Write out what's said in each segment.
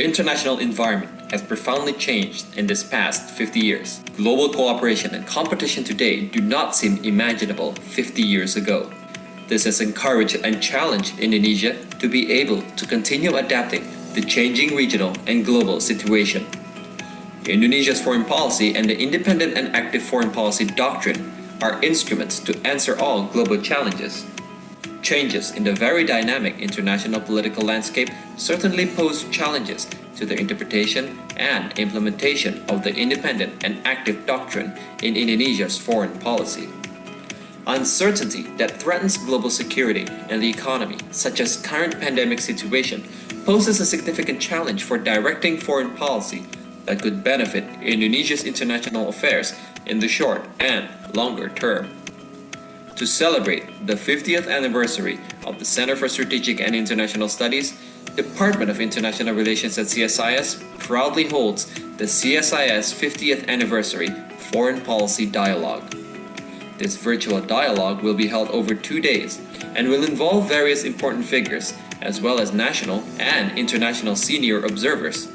international environment has profoundly changed in this past 50 years. Global cooperation and competition today do not seem imaginable 50 years ago. This has encouraged and challenged Indonesia to be able to continue adapting to changing regional and global situation. Indonesia's foreign policy and the independent and active foreign policy doctrine are instruments to answer all global challenges. Changes in the very dynamic international political landscape certainly pose challenges to the interpretation and implementation of the independent and active doctrine in Indonesia's foreign policy. Uncertainty that threatens global security and the economy, such as current pandemic situation, poses a significant challenge for directing foreign policy that could benefit Indonesia's international affairs in the short and longer term. To celebrate the 50th anniversary of the Center for Strategic and International Studies, Department of International Relations at CSIS proudly holds the CSIS 50th Anniversary Foreign Policy Dialogue. This virtual dialogue will be held over 2 days and will involve various important figures as well as national and international senior observers.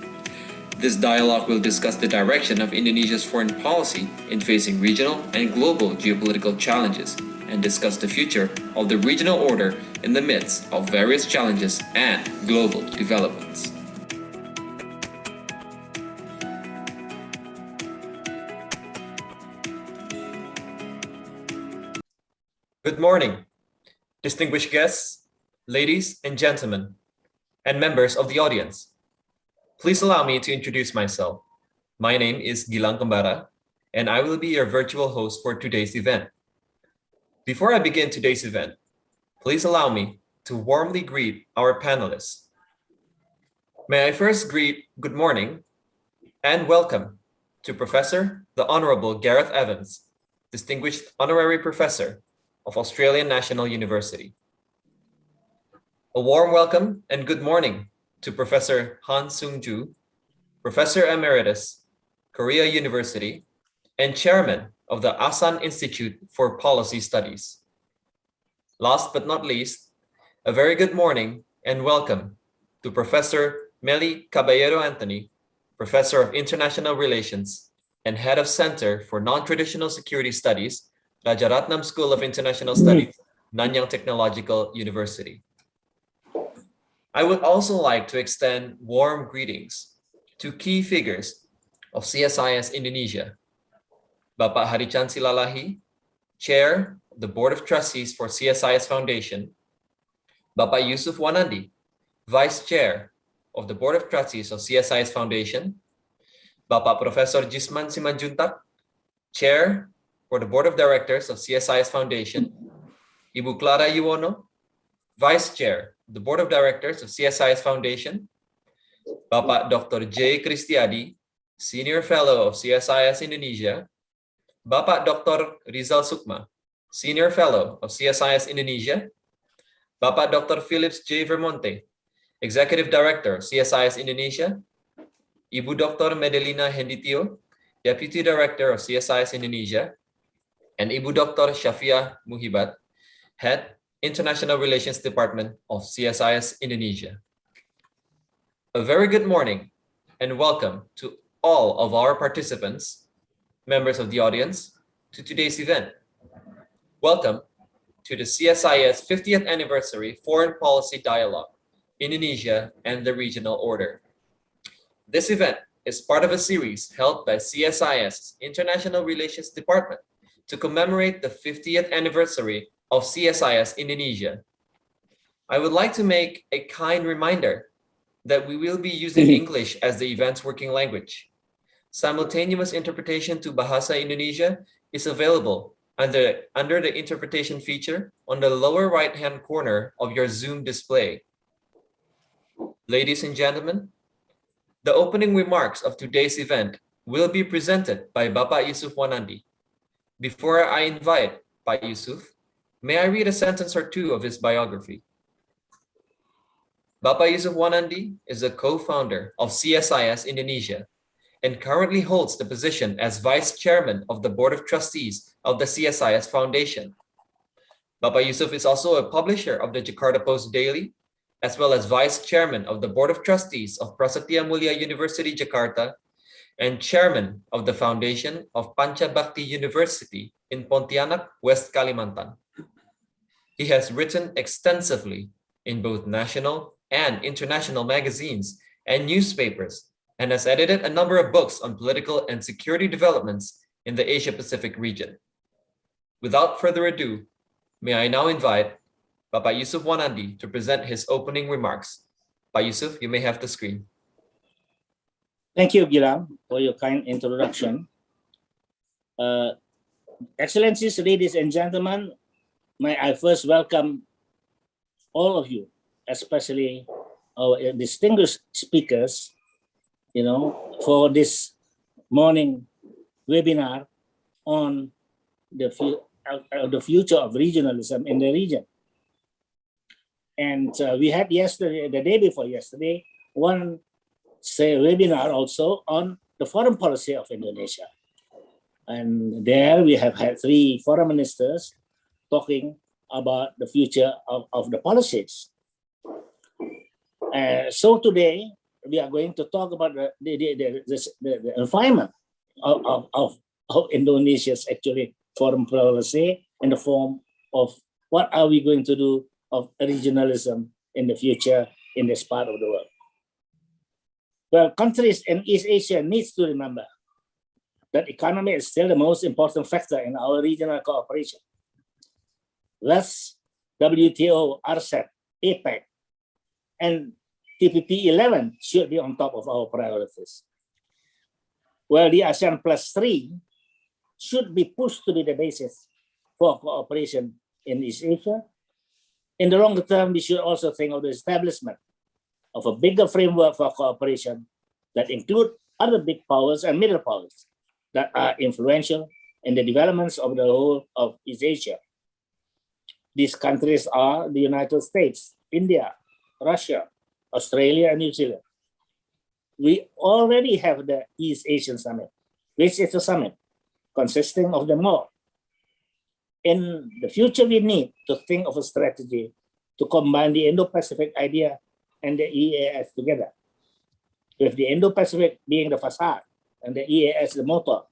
This dialogue will discuss the direction of Indonesia's foreign policy in facing regional and global geopolitical challenges and discuss the future of the regional order in the midst of various challenges and global developments. Good morning, distinguished guests, ladies and gentlemen, and members of the audience. Please allow me to introduce myself. My name is Gilang Kembara, and I will be your virtual host for today's event. Before I begin today's event, please allow me to warmly greet our panelists. May I first greet good morning and welcome to Professor the Honorable Gareth Evans, Distinguished Honorary Professor of Australian National University. A warm welcome and good morning to Professor Sung-Joo, Professor Emeritus, Korea University, and Chairman of the Asan Institute for Policy Studies. Last but not least, a very good morning and welcome to Professor Mely Caballero-Anthony, Professor of International Relations and Head of Center for Non-Traditional Security Studies, Rajaratnam School of International Studies, Nanyang Technological University. I would also like to extend warm greetings to key figures of CSIS Indonesia, Bapak Harichan Silalahi, Chair of the Board of Trustees for CSIS Foundation, Bapak Jusuf Wanandi, Vice Chair of the Board of Trustees of CSIS Foundation, Bapak Profesor Jisman Simanjuntak, Chair for the Board of Directors of CSIS Foundation, Ibu Clara Yuwono, Vice Chair of the Board of Directors of CSIS Foundation, Bapak Dr. J. Kristiadi, Senior Fellow of CSIS Indonesia, Bapak Dr. Rizal Sukma, Senior Fellow of CSIS Indonesia, Bapak Dr. Philips J. Vermonte, Executive Director of CSIS Indonesia, Ibu Dr. Medelina Henditio, Deputy Director of CSIS Indonesia, and Ibu Dr. Shafiah Muhibat, Head International Relations Department of CSIS Indonesia. A very good morning and welcome to all of our participants, members of the audience, to today's event. Welcome to the CSIS 50th Anniversary Foreign Policy Dialogue, Indonesia and the Regional Order. This event is part of a series held by CSIS International Relations Department to commemorate the 50th anniversary of CSIS Indonesia. I would like to make a kind reminder that we will be using English as the event's working language. Simultaneous interpretation to Bahasa Indonesia is available under the interpretation feature on the lower right-hand corner of your Zoom display. Ladies and gentlemen, the opening remarks of today's event will be presented by Bapak Jusuf Wanandi. Before I invite Pak Jusuf, may I read a sentence or two of his biography? Bapak Jusuf Wanandi is a co-founder of CSIS Indonesia and currently holds the position as Vice Chairman of the Board of Trustees of the CSIS Foundation. Bapak Jusuf is also a publisher of the Jakarta Post Daily as well as Vice Chairman of the Board of Trustees of Prasetya Mulia University, Jakarta, and Chairman of the Foundation of Panchabakti University in Pontianak, West Kalimantan. He has written extensively in both national and international magazines and newspapers, and has edited a number of books on political and security developments in the Asia-Pacific region. Without further ado, may I now invite Bapak Jusuf Wanandi to present his opening remarks. Pak Jusuf, you may have the screen. Thank you, Gilang, for your kind introduction. Excellencies, ladies and gentlemen, may I first welcome all of you, especially our distinguished speakers, for this morning webinar on the future of regionalism in the region. And we had yesterday, the day before yesterday, one webinar also on the foreign policy of Indonesia. And there we have had 3 foreign ministers talking about the future of the policies. So today we are going to talk about the environment of Indonesia's actually foreign policy in the form of what are we going to do of regionalism in the future in this part of the world. Well, countries in East Asia needs to remember that economy is still the most important factor in our regional cooperation. Thus, WTO, RCEP, APEC, and TPP 11 should be on top of our priorities. Well, the ASEAN Plus 3 should be pushed to be the basis for cooperation in East Asia. In the longer term, we should also think of the establishment of a bigger framework for cooperation that include other big powers and middle powers that are influential in the developments of the whole of East Asia. These countries are the United States, India, Russia, Australia, and New Zealand. We already have the East Asian Summit, which is a summit consisting of them all. In the future, we need to think of a strategy to combine the Indo-Pacific idea and the EAS together, with the Indo-Pacific being the facade and the EAS the motor,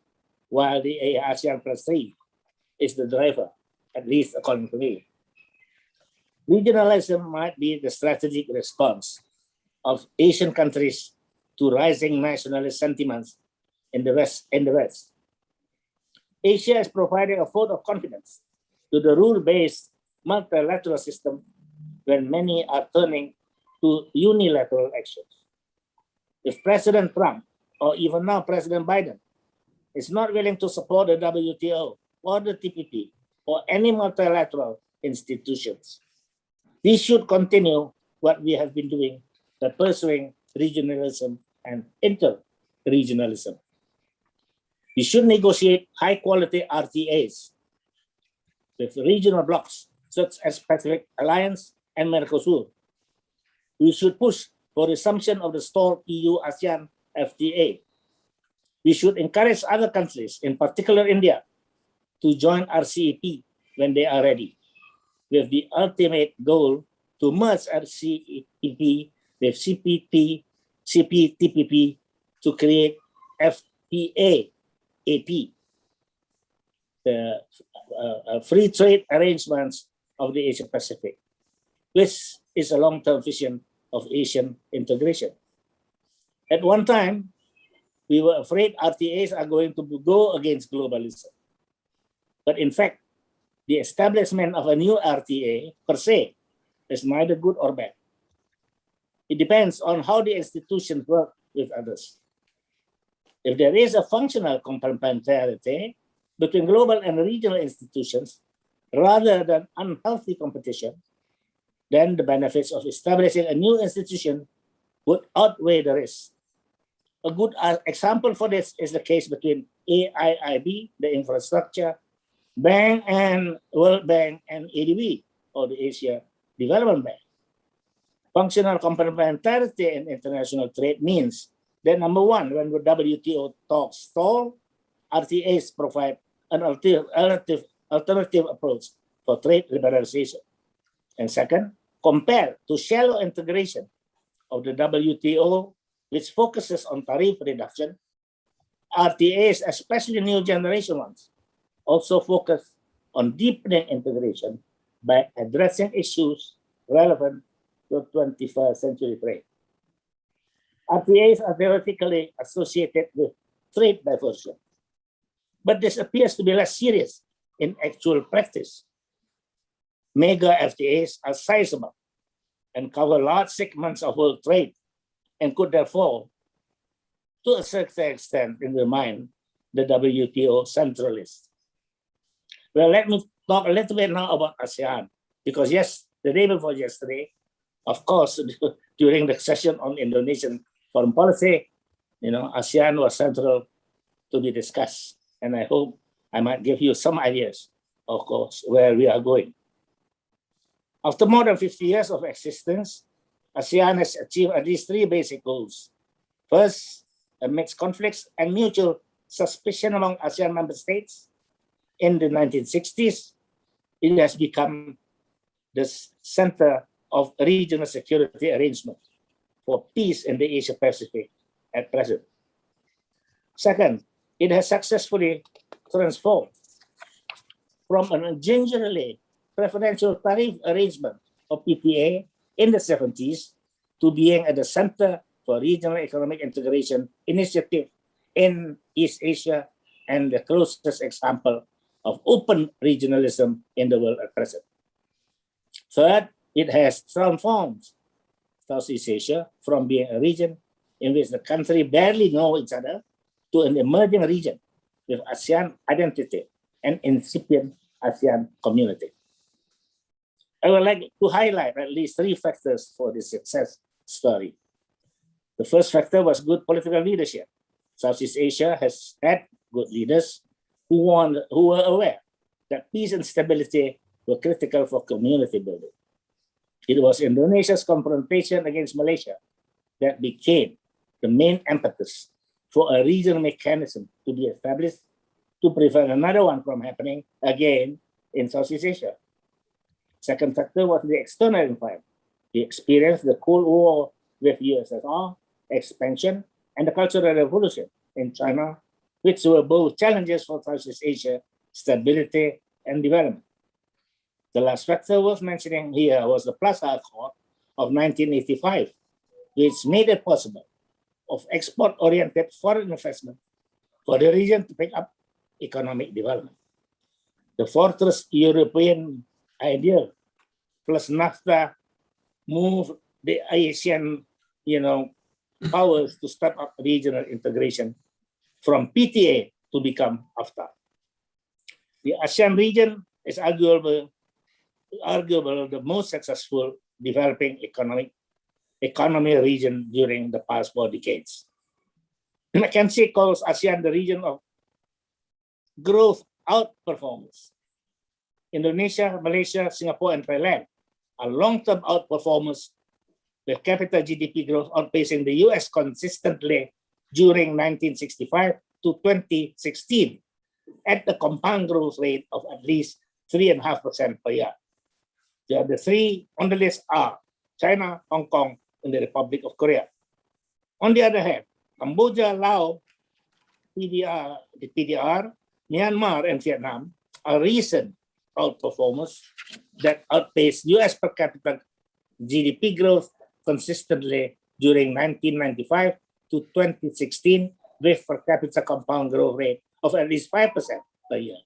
while the ASEAN Plus 3 is the driver, at least according to me. Regionalism might be the strategic response of Asian countries to rising nationalist sentiments in the West. Asia is providing a vote of confidence to the rule-based multilateral system when many are turning to unilateral actions. If President Trump, or even now President Biden, is not willing to support the WTO or the TPP or any multilateral institutions, we should continue what we have been doing, by pursuing regionalism and inter-regionalism. We should negotiate high-quality RTAs with regional blocs such as Pacific Alliance and Mercosur. We should push for resumption of the stalled EU-ASEAN FTA. We should encourage other countries, in particular India, to join RCEP when they are ready, with the ultimate goal to merge RCEP with CPTPP to create FAIIA, the free trade arrangements of the Asia Pacific, which is a long-term vision of Asian integration. At one time, we were afraid RTAs are going to go against globalism. But in fact, the establishment of a new RTA per se is neither good or bad. It depends on how the institutions work with others. If there is a functional complementarity between global and regional institutions, rather than unhealthy competition, then the benefits of establishing a new institution would outweigh the risks. A good example for this is the case between AIIB, the Infrastructure Bank, and World Bank and ADB, or the Asia Development Bank. Functional complementarity in international trade means that number one, when the WTO talks stall, RTAs provide an alternative approach for trade liberalization. And second, compared to shallow integration of the WTO, which focuses on tariff reduction, RTAs, especially new generation ones, also focus on deepening integration by addressing issues relevant to 21st century trade. RTAs are theoretically associated with trade diversion, but this appears to be less serious in actual practice. Mega FTAs are sizable and cover large segments of world trade and could therefore, to a certain extent, undermine the WTO centralist. Well, let me talk a little bit now about ASEAN, because yes, the day before yesterday, of course, during the session on Indonesian foreign policy, ASEAN was central to be discussed. And I hope I might give you some ideas, of course, where we are going. After more than 50 years of existence, ASEAN has achieved at least three basic goals. First, amidst conflicts and mutual suspicion among ASEAN member states, in the 1960s, it has become the center of regional security arrangement for peace in the Asia-Pacific at present. Second, it has successfully transformed from an gingerly preferential tariff arrangement of PTA in the 70s to being at the center for regional economic integration initiative in East Asia and the closest example of open regionalism in the world at present. Third, it has transformed Southeast Asia from being a region in which the country barely know each other to an emerging region with ASEAN identity and incipient ASEAN community. I would like to highlight at least three factors for this success story. The first factor was good political leadership. Southeast Asia has had good leaders who were aware that peace and stability were critical for community building. It was Indonesia's confrontation against Malaysia that became the main impetus for a regional mechanism to be established to prevent another one from happening again in Southeast Asia. Second factor was the external environment. We experienced the Cold War with USSR, expansion, and the Cultural Revolution in China, which were both challenges for Southeast Asia stability and development. The last factor worth mentioning here was the Plaza Accord of 1985, which made it possible of export-oriented foreign investment for the region to pick up economic development. The Fortress European ideal plus NAFTA moved the Asian, powers to step up regional integration from PTA to become AFTA. The ASEAN region is arguably the most successful developing economy region during the past 4 decades. McKinsey calls ASEAN the region of growth outperformance. Indonesia, Malaysia, Singapore, and Thailand are long-term outperformers with capital GDP growth outpacing the US consistently during 1965 to 2016 at the compound growth rate of at least 3.5% per year. The other three on the list are China, Hong Kong, and the Republic of Korea. On the other hand, Cambodia, Laos, the PDR, Myanmar, and Vietnam are recent outperformers that outpaced US per capita GDP growth consistently during 1995 to 2016 with per capita compound growth rate of at least 5% per year.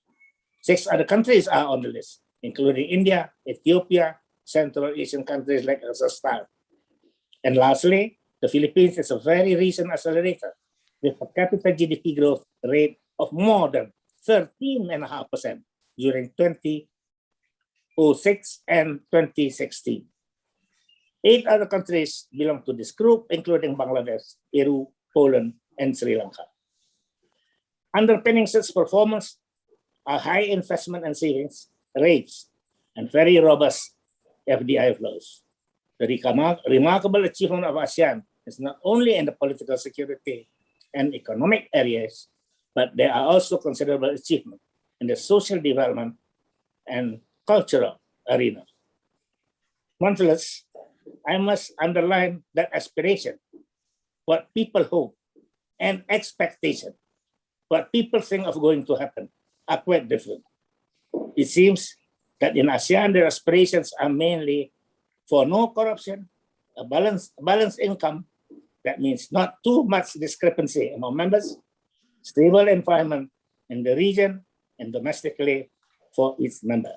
6 other countries are on the list, including India, Ethiopia, Central Asian countries like Asean. And lastly, the Philippines is a very recent accelerator with per capita GDP growth rate of more than 13.5% during 2006 and 2016. 8 other countries belong to this group, including Bangladesh, Peru, Poland, and Sri Lanka. Underpinning such performance are high investment and savings rates and very robust FDI flows. The remarkable achievement of ASEAN is not only in the political security and economic areas, but there are also considerable achievements in the social development and cultural arena. Nonetheless, I must underline that aspiration, what people hope, and expectation, what people think of going to happen, are quite different. It seems that in ASEAN, their aspirations are mainly for no corruption, a balanced income, that means not too much discrepancy among members, stable environment in the region and domestically for each member.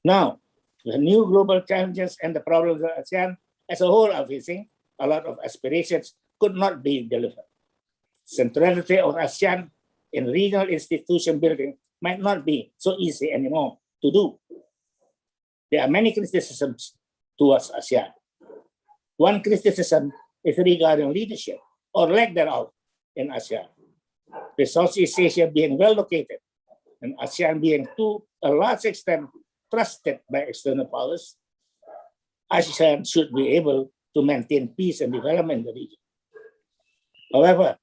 Now, the new global challenges and the problems that ASEAN as a whole are facing, a lot of aspirations could not be delivered. Centrality of ASEAN in regional institution building might not be so easy anymore to do. There are many criticisms towards ASEAN. One criticism is regarding leadership or lack thereof in ASEAN. With Southeast Asia being well located and ASEAN being to a large extent trusted by external powers, ASEAN should be able to maintain peace and development in the region. However,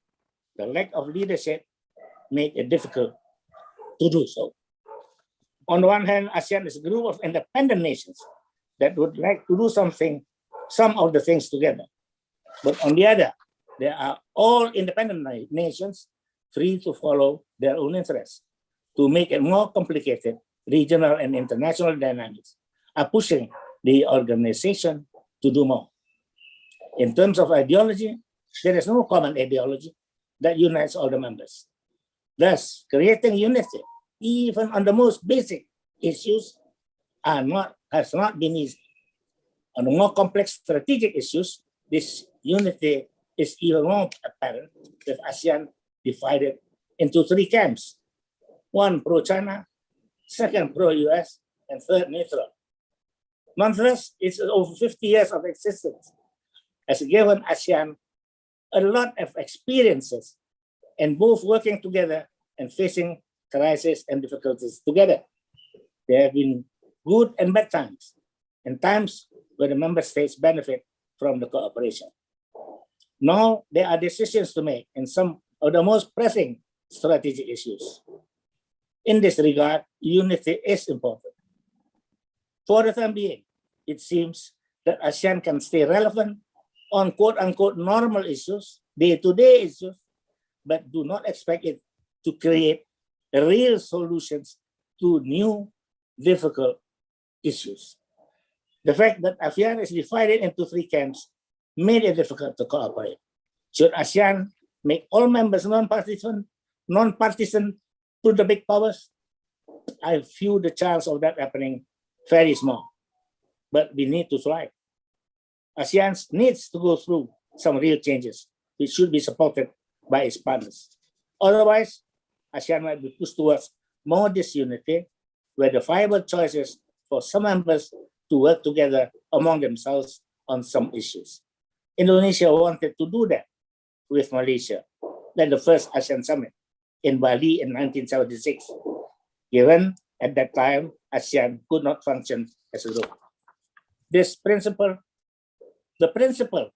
the lack of leadership made it difficult to do so. On the one hand, ASEAN is a group of independent nations that would like to do some of the things together. But on the other, there are all independent nations free to follow their own interests. To make it more complicated, regional and international dynamics are pushing the organization to do more. In terms of ideology, there is no common ideology that unites all the members. Thus, creating unity, even on the most basic issues, has not been easy. On the more complex strategic issues, this unity is even more apparent, with ASEAN divided into three camps: one pro-China, second pro-US, and third neutral. Nonetheless, it's over 50 years of existence has given ASEAN a lot of experiences in both working together and facing crises and difficulties together. There have been good and bad times, and times where the member states benefit from the cooperation. Now there are decisions to make in some of the most pressing strategic issues. In this regard, unity is important. For the time being, it seems that ASEAN can stay relevant on quote-unquote normal issues, day-to-day issues, but do not expect it to create real solutions to new, difficult issues. The fact that ASEAN is divided into three camps made it difficult to cooperate. Should ASEAN make all members non-partisan to the big powers? I view the chance of that happening very small, but we need to try. ASEAN needs to go through some real changes, which should be supported by its partners. Otherwise, ASEAN might be pushed towards more disunity, where the viable choices for some members to work together among themselves on some issues. Indonesia wanted to do that with Malaysia, like the first ASEAN summit in Bali in 1976, given at that time ASEAN could not function as a group. This principle, the principle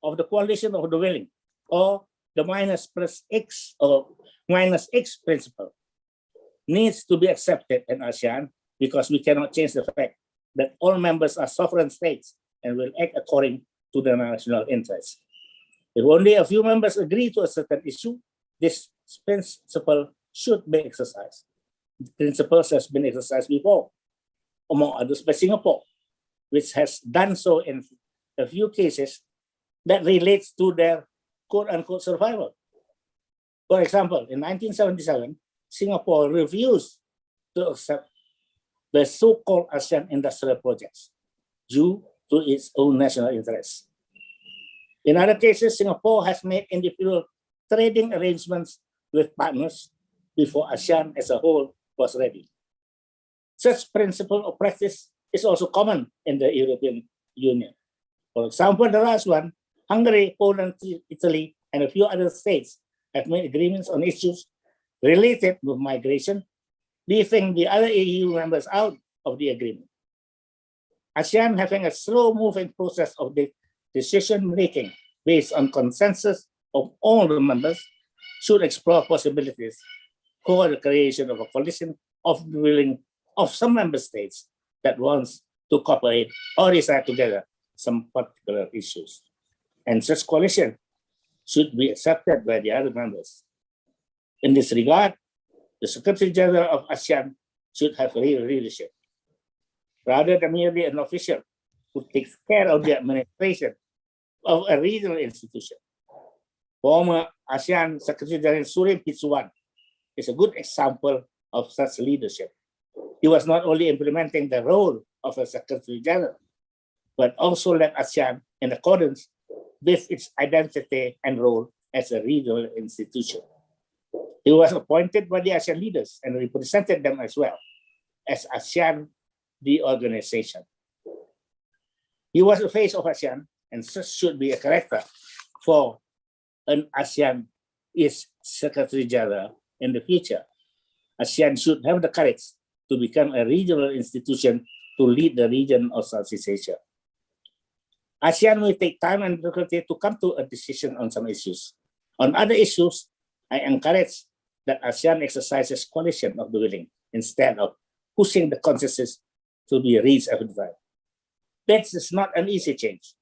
of the coalition of the willing, or the minus X principle, needs to be accepted in ASEAN, because we cannot change the fact that all members are sovereign states and will act according to their national interests. If only a few members agree to a certain issue, this principle should be exercised. The principle has been exercised before, among others by Singapore, which has done so in a few cases that relates to their quote-unquote survival. For example, in 1977, Singapore refused to accept the so-called ASEAN industrial projects due to its own national interests. In other cases, Singapore has made individual trading arrangements with partners before ASEAN as a whole was ready. Such principle of practice is also common in the European Union. For example, the last one, Hungary, Poland, Italy, and a few other states have made agreements on issues related with migration, leaving the other EU members out of the agreement. ASEAN, having a slow-moving process of the decision-making based on consensus of all the members, should explore possibilities for the creation of a coalition of willing of some member states that wants to cooperate or resolve together some particular issues. And such coalition should be accepted by the other members. In this regard, the Secretary General of ASEAN should have real leadership, rather than merely an official who takes care of the administration of a regional institution. Former ASEAN Secretary General Surin Pitsuwan is a good example of such leadership. He was not only implementing the role of a Secretary General, but also led ASEAN in accordance with its identity and role as a regional institution. He was appointed by the ASEAN leaders and represented them as well as ASEAN, the organization. He was the face of ASEAN, and such should be a character for an ASEAN is Secretary General in the future. ASEAN should have the courage to become a regional institution to lead the region of Southeast Asia. ASEAN will take time and difficulty to come to a decision on some issues. On other issues, I encourage that ASEAN exercises coalition of the willing instead of pushing the consensus to be reached every time. That is not an easy change,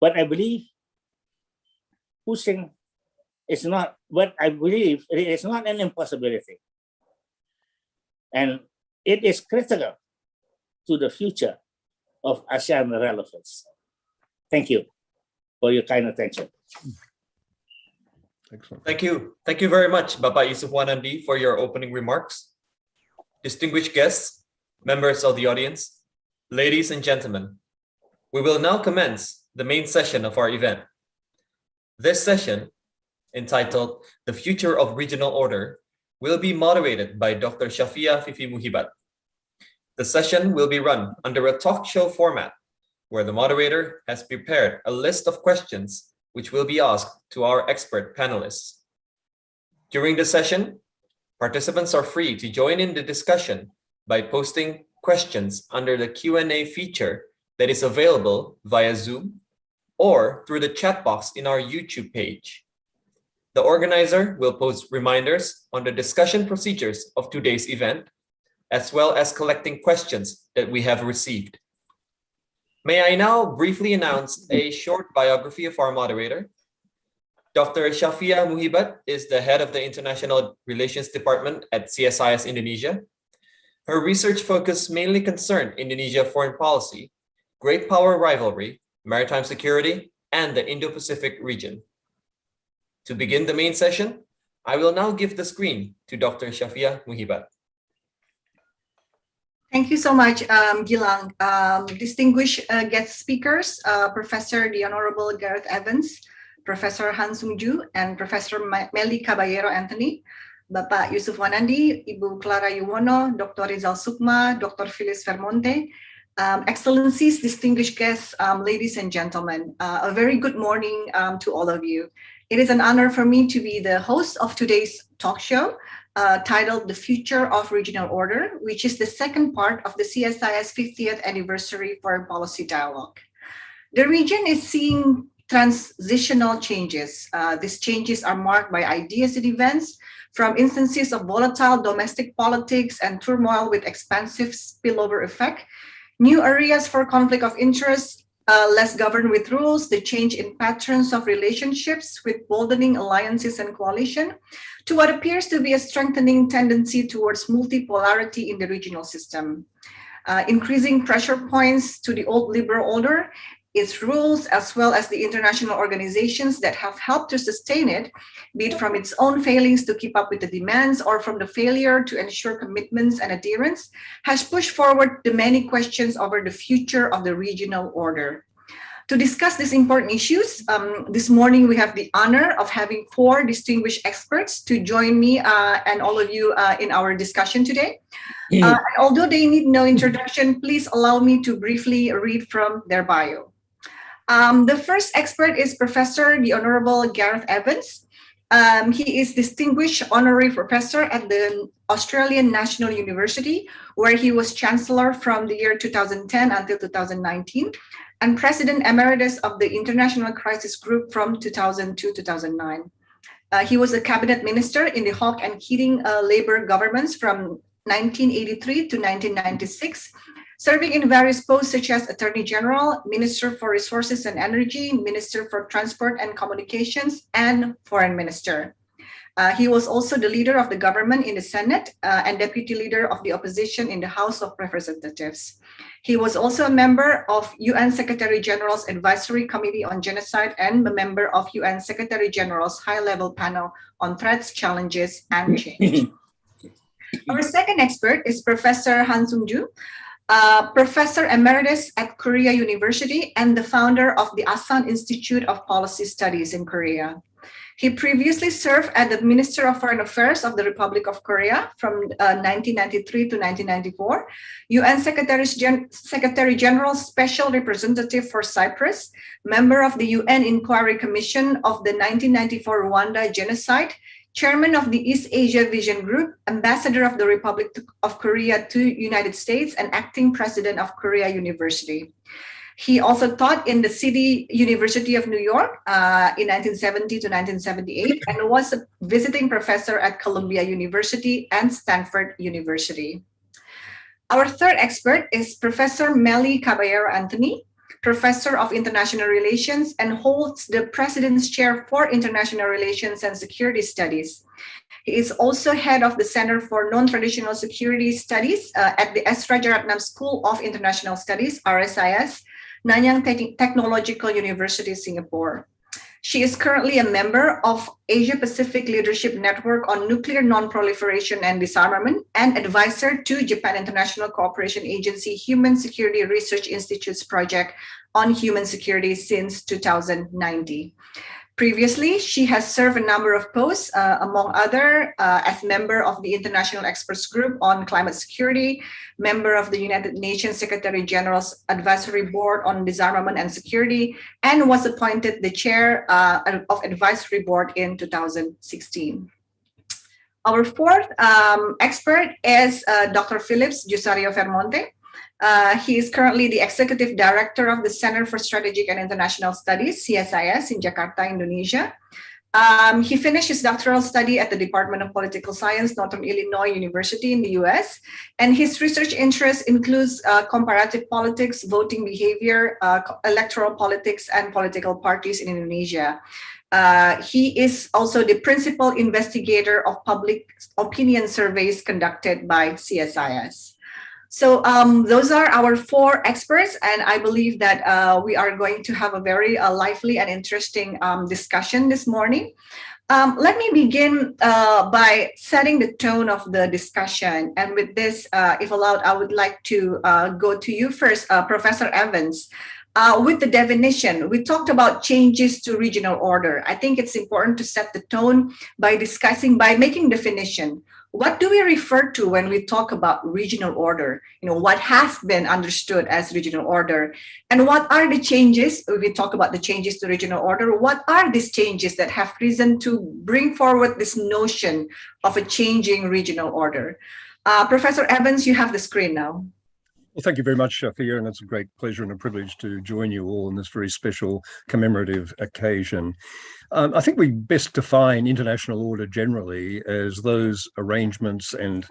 but I believe pushing is not what I believe it is not an impossibility. And it is critical to the future of ASEAN relevance. Thank you for your kind attention. Excellent. Thank you. Thank you very much, Bapak Jusuf Wanandi, for your opening remarks. Distinguished guests, members of the audience, ladies and gentlemen, we will now commence the main session of our event. This session, entitled The Future of Regional Order, will be moderated by Dr. Shafiah F. Muhibat. The session will be run under a talk show format, where the moderator has prepared a list of questions which will be asked to our expert panelists. During the session, participants are free to join in the discussion by posting questions under the Q&A feature that is available via Zoom or through the chat box in our YouTube page. The organizer will post reminders on the discussion procedures of today's event, as well as collecting questions that we have received. May I now briefly announce a short biography of our moderator. Dr. Shafiah Muhibat is the head of the International Relations Department at CSIS Indonesia. Her research focus mainly concerned Indonesia foreign policy, great power rivalry, maritime security, and the Indo-Pacific region. To begin the main session, I will now give the screen to Dr. Shafiah Muhibat. Thank you so much, Gilang. Distinguished guest speakers, Professor the Honorable Gareth Evans, Professor Sung-Joo, and Professor Mely Caballero-Anthony, Bapak Jusuf Wanandi, Ibu Clara Yuwono, Dr. Rizal Sukma, Dr. Phyllis Vermonte, Excellencies, distinguished guests, ladies and gentlemen, a very good morning to all of you. It is an honor for me to be the host of today's talk show, titled The Future of Regional Order, which is the second part of the CSIS 50th Anniversary Foreign Policy Dialogue. The region is seeing transitional changes. These changes are marked by ideas and events, from instances of volatile domestic politics and turmoil with expansive spillover effect, new areas for conflict of interest, less governed with rules, the change in patterns of relationships with boldening alliances and coalition, to what appears to be a strengthening tendency towards multipolarity in the regional system. Increasing pressure points to the old liberal order, its rules, as well as the international organizations that have helped to sustain it, be it from its own failings to keep up with the demands or from the failure to ensure commitments and adherence, has pushed forward the many questions over the future of the regional order. To discuss these important issues, this morning we have the honor of having 4 distinguished experts to join me and all of you in our discussion today. Although they need no introduction, please allow me to briefly read from their bio. The first expert is Professor the Honorable Gareth Evans. He is Distinguished Honorary Professor at the Australian National University, where he was Chancellor from the year 2010 until 2019, and President Emeritus of the International Crisis Group from 2000 to 2009. He was a cabinet minister in the Hawke and Keating Labour governments from 1983 to 1996, serving in various posts such as Attorney General, Minister for Resources and Energy, Minister for Transport and Communications, and Foreign Minister. He was also the leader of the government in the Senate and deputy leader of the opposition in the House of Representatives. He was also a member of UN Secretary General's Advisory Committee on Genocide and a member of UN Secretary General's High-Level Panel on Threats, Challenges, and Change. Our second expert is Professor Sung-Joo, Professor Emeritus at Korea University and the founder of the Asan Institute of Policy Studies in Korea. He previously served as the Minister of Foreign Affairs of the Republic of Korea from 1993 to 1994, UN Secretary General's Special Representative for Cyprus, member of the UN Inquiry Commission of the 1994 Rwanda Genocide, Chairman of the East Asia Vision Group, Ambassador of the Republic of Korea to United States, and Acting President of Korea University. He also taught in the City University of New York in 1970 to 1978 and was a visiting professor at Columbia University and Stanford University. Our third expert is Professor Mely Caballero-Anthony, Professor of International Relations and holds the President's Chair for International Relations and Security Studies. He is also head of the Center for Non-Traditional Security Studies at the S. Rajaratnam School of International Studies, RSIS, Nanyang Technological University, Singapore. She is currently a member of Asia-Pacific Leadership Network on Nuclear Non-Proliferation and Disarmament and advisor to Japan International Cooperation Agency Human Security Research Institute's project on human security since 2019. Previously, she has served a number of posts, among other, as member of the International Experts Group on Climate Security, member of the United Nations Secretary General's Advisory Board on Disarmament and Security, and was appointed the chair of Advisory Board in 2016. Our fourth expert is Dr. Philips Jusario Vermonte. He is currently the Executive Director of the Center for Strategic and International Studies, CSIS, in Jakarta, Indonesia. He finished his doctoral study at the Department of Political Science, Northern Illinois University in the US. And his research interests includes comparative politics, voting behavior, electoral politics, and political parties in Indonesia. He is also the principal investigator of public opinion surveys conducted by CSIS. So those are our four experts, and I believe that we are going to have a very lively and interesting discussion this morning. Let me begin by setting the tone of the discussion. And with this, if allowed, I would like to go to you first, Professor Evans. With the definition, we talked about changes to regional order. I think it's important to set the tone by making definition. What do we refer to when we talk about regional order? You know, what has been understood as regional order? And what are the changes, if we talk about the changes to regional order, what are these changes that have reason to bring forward this notion of a changing regional order? Professor Evans, you have the screen now. Well, thank you very much, Shafiah, and it's a great pleasure and a privilege to join you all on this very special commemorative occasion. I think we best define international order generally as those arrangements and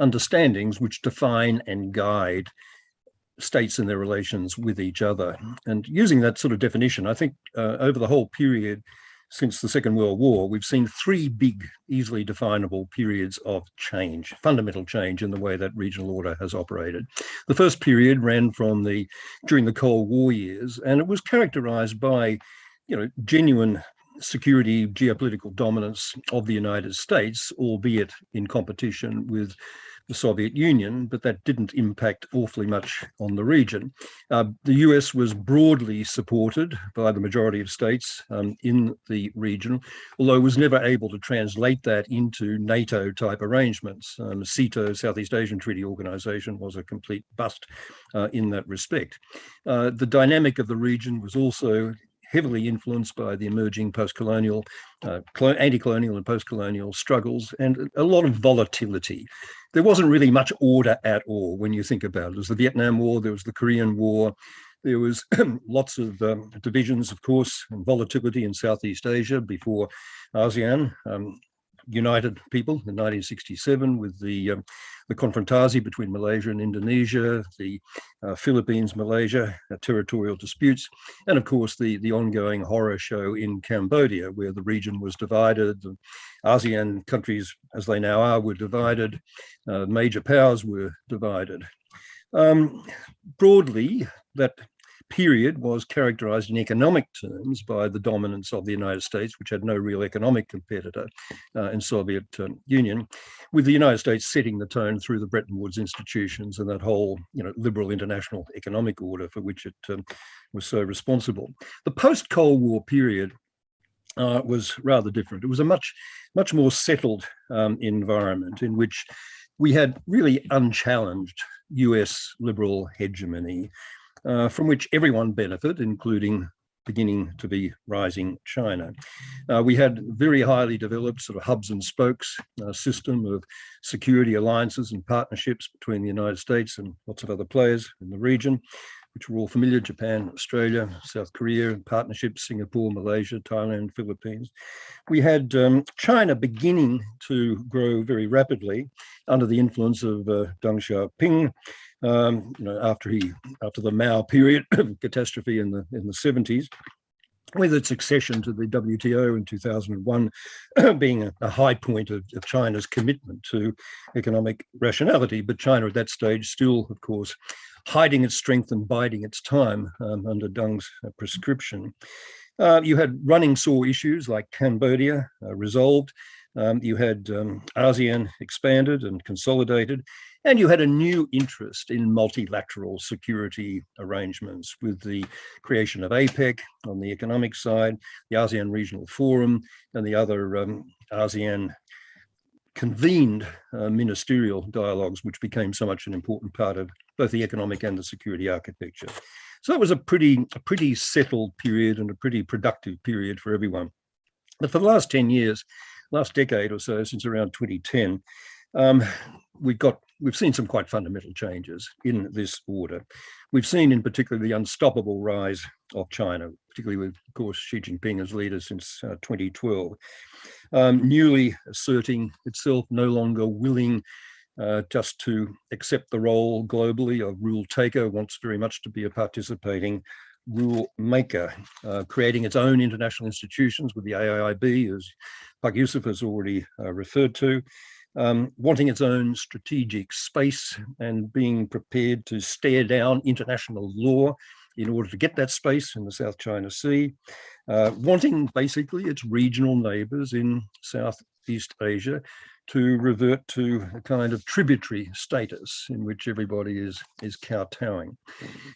understandings which define and guide states in their relations with each other. And using that sort of definition, I think over the whole period since the Second World War, we've seen three big, easily definable periods of change, fundamental change in the way that regional order has operated. The first period ran during the Cold War years, and it was characterized by, genuine security, geopolitical dominance of the United States, albeit in competition with the Soviet Union, but that didn't impact awfully much on the region. The US was broadly supported by the majority of states in the region, although was never able to translate that into NATO-type arrangements. SEATO, Southeast Asian Treaty Organization, was a complete bust in that respect. The dynamic of the region was also heavily influenced by the emerging post-colonial, anti-colonial and post-colonial struggles, and a lot of volatility. There wasn't really much order at all when you think about it. There was the Vietnam War, there was the Korean War, there was lots of divisions, of course, and volatility in Southeast Asia before ASEAN united people in 1967 with the confrontasi between Malaysia and Indonesia, the Philippines, Malaysia, territorial disputes, and of course the ongoing horror show in Cambodia, where the region was divided. The ASEAN countries, as they now are, were divided. Major powers were divided. Broadly, that period was characterized in economic terms by the dominance of the United States, which had no real economic competitor in Soviet Union, with the United States setting the tone through the Bretton Woods institutions and that whole, liberal international economic order for which it was so responsible. The post-Cold War period was rather different. It was a much more settled environment in which we had really unchallenged US liberal hegemony, from which everyone benefited, including beginning to be rising China. We had very highly developed sort of hubs and spokes system of security alliances and partnerships between the United States and lots of other players in the region, which were all familiar: Japan, Australia, South Korea, partnerships, Singapore, Malaysia, Thailand, Philippines. We had China beginning to grow very rapidly under the influence of Deng Xiaoping, after the Mao period catastrophe in the 70s, with its accession to the WTO in 2001 being a high point of China's commitment to economic rationality. But China at that stage still, of course, hiding its strength and biding its time under Deng's prescription. You had running sore issues like Cambodia resolved. You had ASEAN expanded and consolidated, and you had a new interest in multilateral security arrangements with the creation of APEC on the economic side, the ASEAN Regional Forum, and the other ASEAN convened ministerial dialogues, which became so much an important part of both the economic and the security architecture. So it was a pretty settled period and a pretty productive period for everyone. But for the last 10 years, last decade or so, since around 2010, we've seen some quite fundamental changes in this order. We've seen in particular the unstoppable rise of China, particularly with, of course, Xi Jinping as leader since 2012, newly asserting itself, no longer willing just to accept the role globally of rule taker, wants very much to be a participating rule maker, creating its own international institutions with the AIIB, as Pak Jusuf has already referred to, wanting its own strategic space and being prepared to stare down international law in order to get that space in the South China Sea, wanting basically its regional neighbors in Southeast Asia to revert to a kind of tributary status in which everybody is kowtowing.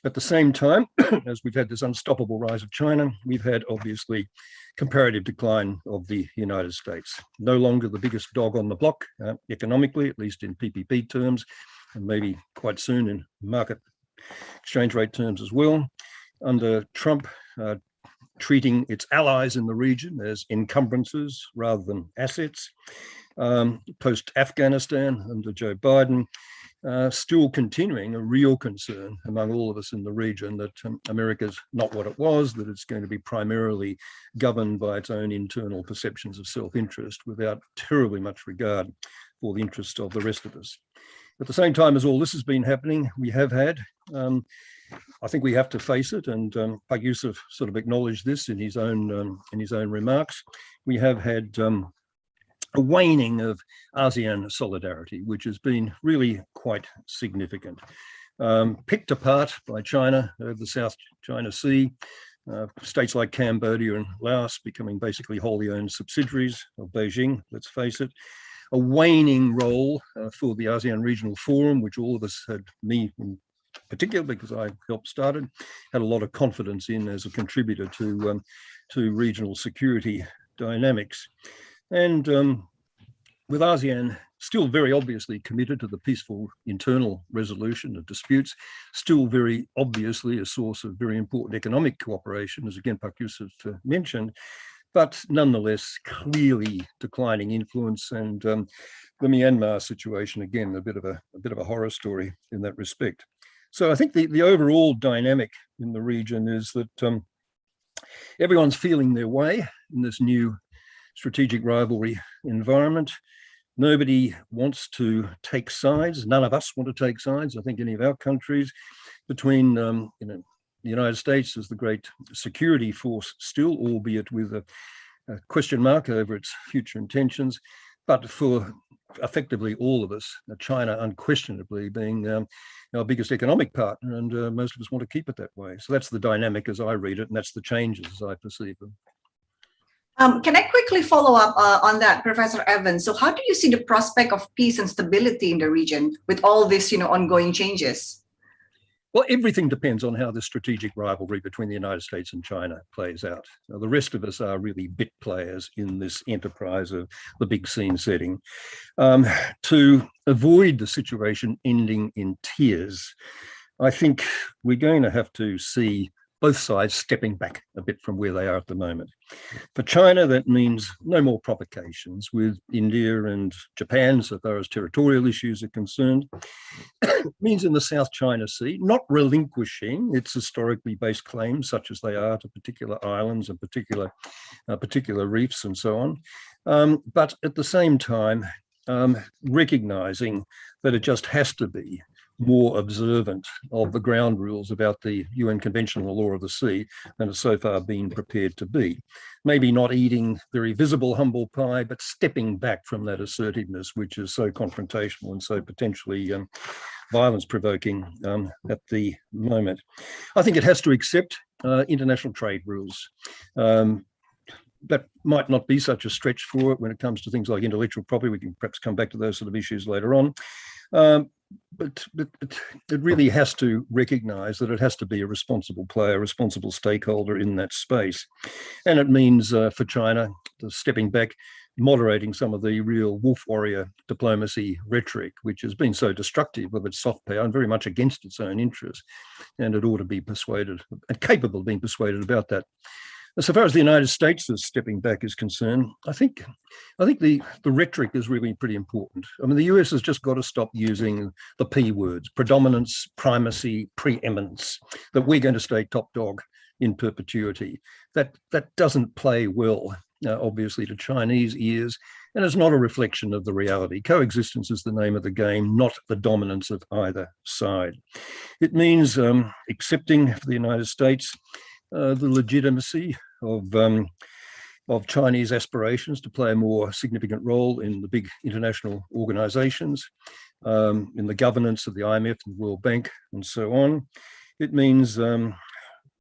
At the same time, as we've had this unstoppable rise of China, we've had obviously comparative decline of the United States. No longer the biggest dog on the block economically, at least in PPP terms, and maybe quite soon in market exchange rate terms as well. Under Trump, treating its allies in the region as encumbrances rather than assets. Post-Afghanistan under Joe Biden, still continuing a real concern among all of us in the region that America's not what it was, that it's going to be primarily governed by its own internal perceptions of self-interest without terribly much regard for the interests of the rest of us. At the same time as all this has been happening, we have had, I think we have to face it, and Pak Jusuf sort of acknowledged this in his own remarks, we have had a waning of ASEAN solidarity, which has been really quite significant. Picked apart by China over the South China Sea, states like Cambodia and Laos becoming basically wholly owned subsidiaries of Beijing, let's face it. A waning role for the ASEAN Regional Forum, which all of us had, me in particular, because I helped start it, had a lot of confidence in as a contributor to regional security dynamics. And with ASEAN still very obviously committed to the peaceful internal resolution of disputes, still very obviously a source of very important economic cooperation, as again Pak Jusuf mentioned, but nonetheless clearly declining influence, and the Myanmar situation, again, a bit of a horror story in that respect. So I think the overall dynamic in the region is that everyone's feeling their way in this new strategic rivalry environment. Nobody wants to take sides. None of us want to take sides. I think any of our countries between the United States as the great security force still, albeit with a question mark over its future intentions, but for effectively all of us, China unquestionably being our biggest economic partner, and most of us want to keep it that way. So that's the dynamic as I read it, and that's the changes as I perceive them. Can I quickly follow up on that, Professor Evans? So how do you see the prospect of peace and stability in the region with all this, ongoing changes? Well, everything depends on how the strategic rivalry between the United States and China plays out. Now, the rest of us are really bit players in this enterprise of the big scene setting. To avoid the situation ending in tears, I think we're going to have to see both sides stepping back a bit from where they are at the moment. For China, that means no more provocations with India and Japan so far as territorial issues are concerned. It means in the South China Sea, not relinquishing its historically based claims, such as they are to particular islands and particular reefs and so on. But at the same time, recognizing that it just has to be more observant of the ground rules about the UN Convention on the Law of the Sea than has so far been prepared to be. Maybe not eating very visible humble pie, but stepping back from that assertiveness, which is so confrontational and so potentially violence-provoking at the moment. I think it has to accept international trade rules. That might not be such a stretch for it when it comes to things like intellectual property. We can perhaps come back to those sort of issues later on. But it really has to recognize that it has to be a responsible player, a responsible stakeholder in that space. And it means for China, stepping back, moderating some of the real wolf warrior diplomacy rhetoric, which has been so destructive of its soft power and very much against its own interests. And it ought to be persuaded and capable of being persuaded about that. So far as the United States is stepping back is concerned, I think the rhetoric is really pretty important. I mean, the US has just got to stop using the P words, predominance, primacy, preeminence, that we're going to stay top dog in perpetuity. That doesn't play well, obviously, to Chinese ears, and it's not a reflection of the reality. Coexistence is the name of the game, not the dominance of either side. It means accepting for the United States the legitimacy of Chinese aspirations to play a more significant role in the big international organizations, in the governance of the IMF and the World Bank, and so on. It means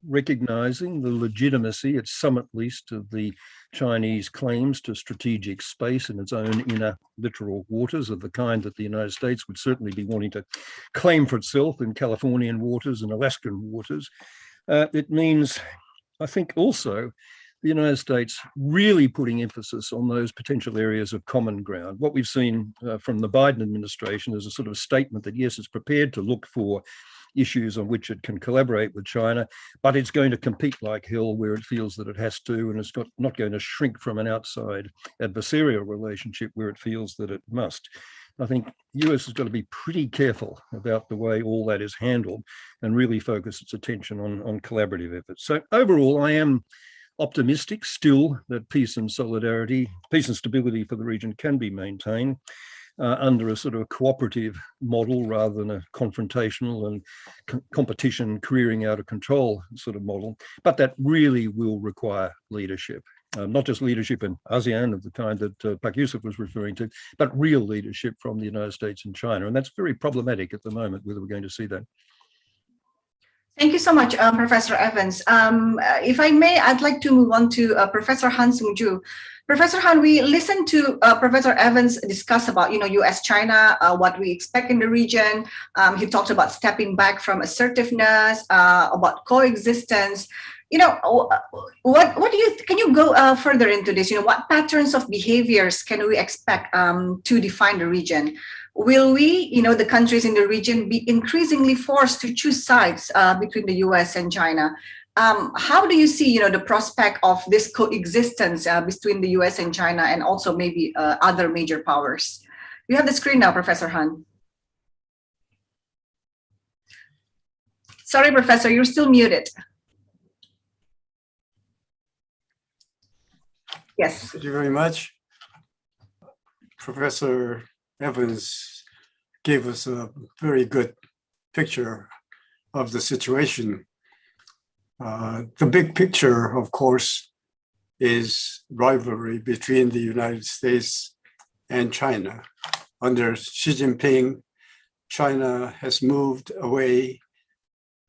recognizing the legitimacy, at some at least, of the Chinese claims to strategic space in its own inner littoral waters of the kind that the United States would certainly be wanting to claim for itself in Californian waters and Alaskan waters. It means, I think, also the United States really putting emphasis on those potential areas of common ground. What we've seen from the Biden administration is a sort of statement that, yes, it's prepared to look for issues on which it can collaborate with China, but it's going to compete like hell where it feels that it has to, and it's not going to shrink from an outside adversarial relationship where it feels that it must. I think the US has got to be pretty careful about the way all that is handled and really focus its attention on collaborative efforts. So overall, I am optimistic still that peace and solidarity, peace and stability for the region can be maintained under a sort of a cooperative model rather than a confrontational and competition careering out of control sort of model. But that really will require leadership. Not just leadership in ASEAN of the kind that Pak Jusuf was referring to, but real leadership from the United States and China. And that's very problematic at the moment, whether we're going to see that. Thank you so much, Professor Evans. If I may, I'd like to move on to Professor Han Sung-Joo. Professor Han, we listened to Professor Evans discuss about, US-China, what we expect in the region. He talked about stepping back from assertiveness, about coexistence. What do you, can you go further into this? What patterns of behaviors can we expect to define the region? Will we, the countries in the region, be increasingly forced to choose sides between the US and China? How do you see, the prospect of this coexistence between the US and China and also maybe other major powers? You have the screen now, Professor Han. Sorry, Professor, you're still muted. Yes. Thank you very much. Professor Evans gave us a very good picture of the situation. The big picture, of course, is rivalry between the United States and China. Under Xi Jinping, China has moved away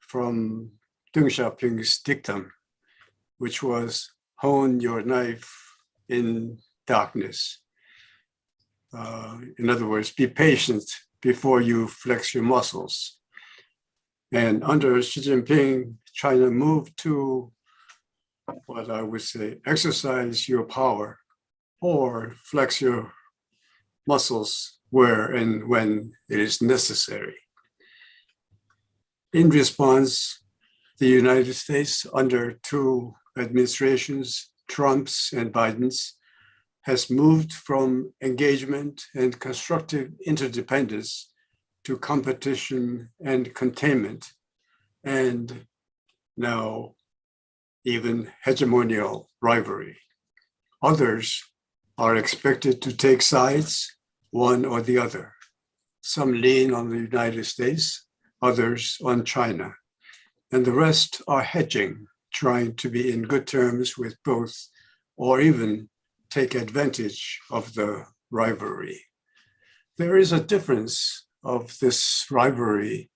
from Deng Xiaoping's dictum, which was hone your knife in darkness. In other words, be patient before you flex your muscles. And under Xi Jinping, China moved to what I would say, exercise your power or flex your muscles where and when it is necessary. In response, the United States, under two administrations, Trump's and Biden's, has moved from engagement and constructive interdependence to competition and containment, and now even hegemonial rivalry. Others are expected to take sides, one or the other. Some lean on the United States, others on China, and the rest are hedging, trying to be in good terms with both, or even take advantage of the rivalry. There is a difference of this rivalry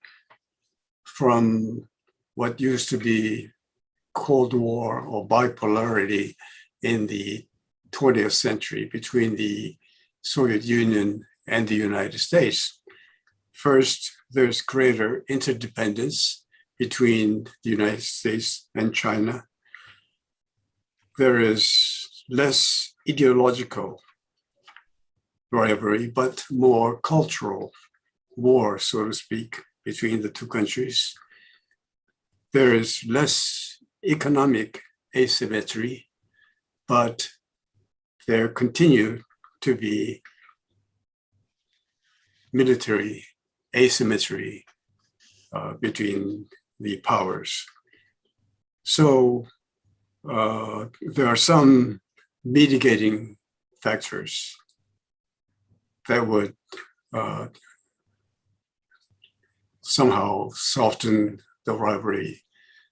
from what used to be Cold War or bipolarity in the 20th century between the Soviet Union and the United States. First, there's greater interdependence between the United States and China. There is less ideological rivalry, but more cultural war, so to speak, between the two countries. There is less economic asymmetry, but there continue to be military asymmetry between the powers. So there are some mitigating factors that would somehow soften the rivalry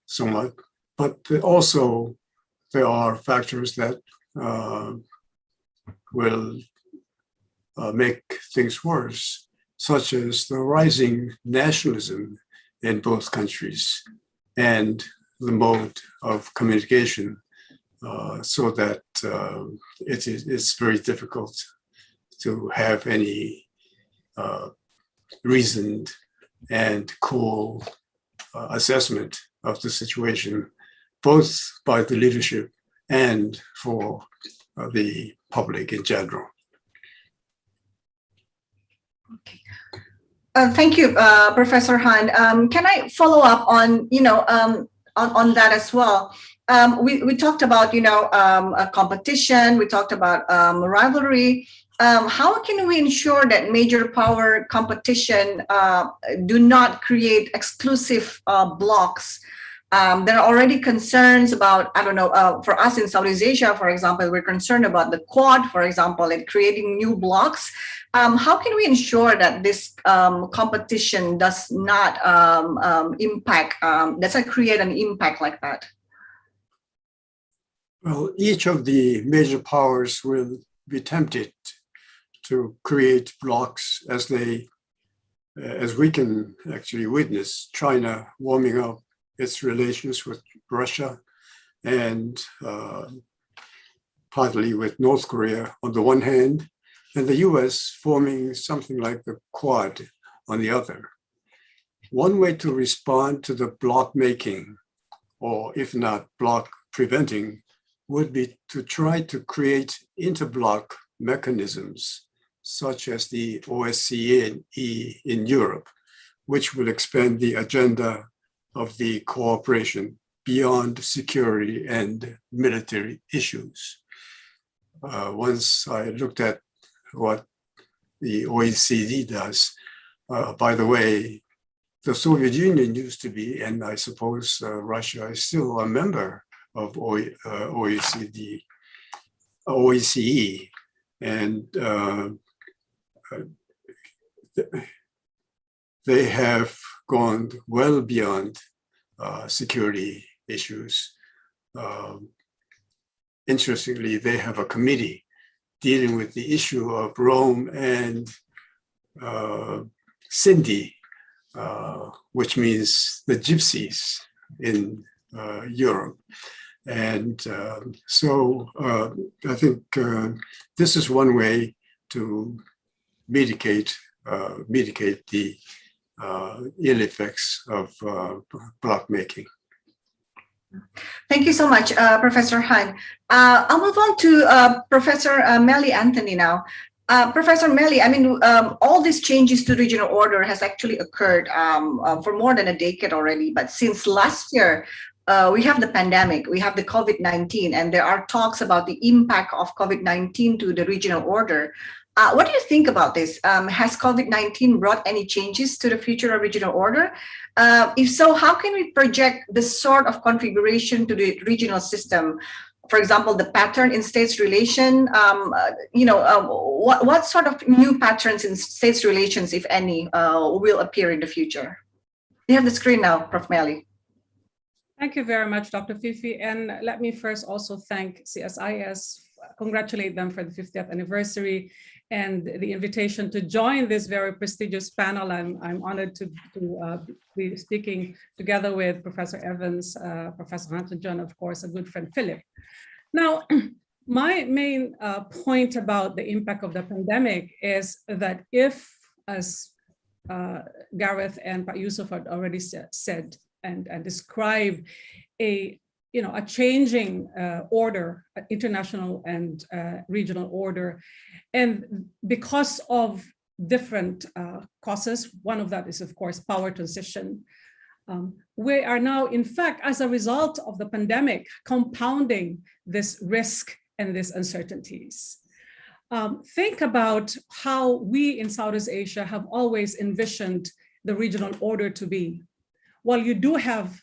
somewhat, but also there are factors that will make things worse, such as the rising nationalism in both countries and the mode of communication, so that it's very difficult to have any reasoned and cool assessment of the situation, both by the leadership and for the public in general. Okay. Thank you, Professor Han. Can I follow up on, on that as well? We talked about, a competition. We talked about rivalry. How can we ensure that major power competition do not create exclusive blocks? There are already concerns about, for us in Southeast Asia, for example, we're concerned about the Quad, for example, and creating new blocks. How can we ensure that this competition does not doesn't create an impact like that? Well, each of the major powers will be tempted to create blocks as we can actually witness China warming up its relations with Russia and partly with North Korea on the one hand, and the US forming something like the Quad on the other. One way to respond to the block making, or if not block preventing, would be to try to create interblock mechanisms, such as the OSCE in Europe, which will expand the agenda of the cooperation beyond security and military issues. Once I looked at what the OECD does, by the way, the Soviet Union used to be, and I suppose Russia is still a member of OECD. OSCE, and they have gone well beyond security issues. Interestingly, they have a committee dealing with the issue of Rome and Sindhi, which means the gypsies in Europe. And so I think this is one way to mitigate the ill effects of block making. Thank you so much, Professor Han. I'll move on to Professor Mely Anthony now. Professor Mely, I mean, all these changes to regional order has actually occurred for more than a decade already. But since last year, we have the pandemic, we have the COVID-19, and there are talks about the impact of COVID-19 to the regional order. What do you think about this? Has COVID-19 brought any changes to the future of regional order? If so, how can we project the sort of configuration to the regional system? For example, the pattern in states relation, what sort of new patterns in states relations, if any, will appear in the future? You have the screen now, Prof. Mely. Thank you very much, Dr. Fifi. And let me first also thank CSIS, congratulate them for the 50th anniversary and the invitation to join this very prestigious panel. I'm honored to be speaking together with Professor Evans, Professor Hanson-John, of course, a good friend, Philip. Now, my main point about the impact of the pandemic is that if, as Gareth and Jusuf had already said and described, a changing order, international and regional order, and because of different causes, one of that is, of course, power transition. We are now, in fact, as a result of the pandemic, compounding this risk and these uncertainties. Think about how we in Southeast Asia have always envisioned the regional order to be. While you do have,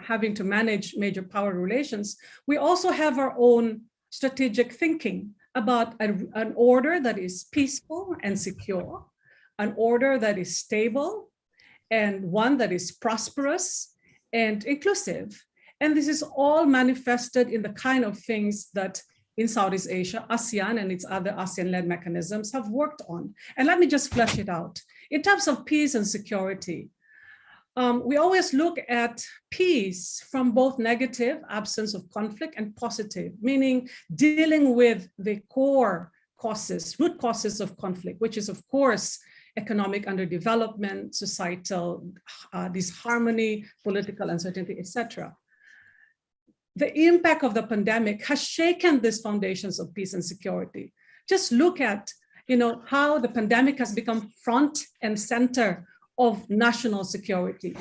having to manage major power relations, we also have our own strategic thinking about an order that is peaceful and secure, an order that is stable, and one that is prosperous and inclusive. And this is all manifested in the kind of things that in Southeast Asia, ASEAN and its other ASEAN-led mechanisms have worked on. And let me just flesh it out. In terms of peace and security, we always look at peace from both negative, absence of conflict, and positive, meaning dealing with the core causes, root causes of conflict, which is, of course, economic underdevelopment, societal disharmony, political uncertainty, etc. The impact of the pandemic has shaken these foundations of peace and security. Just look at, how the pandemic has become front and center of national security.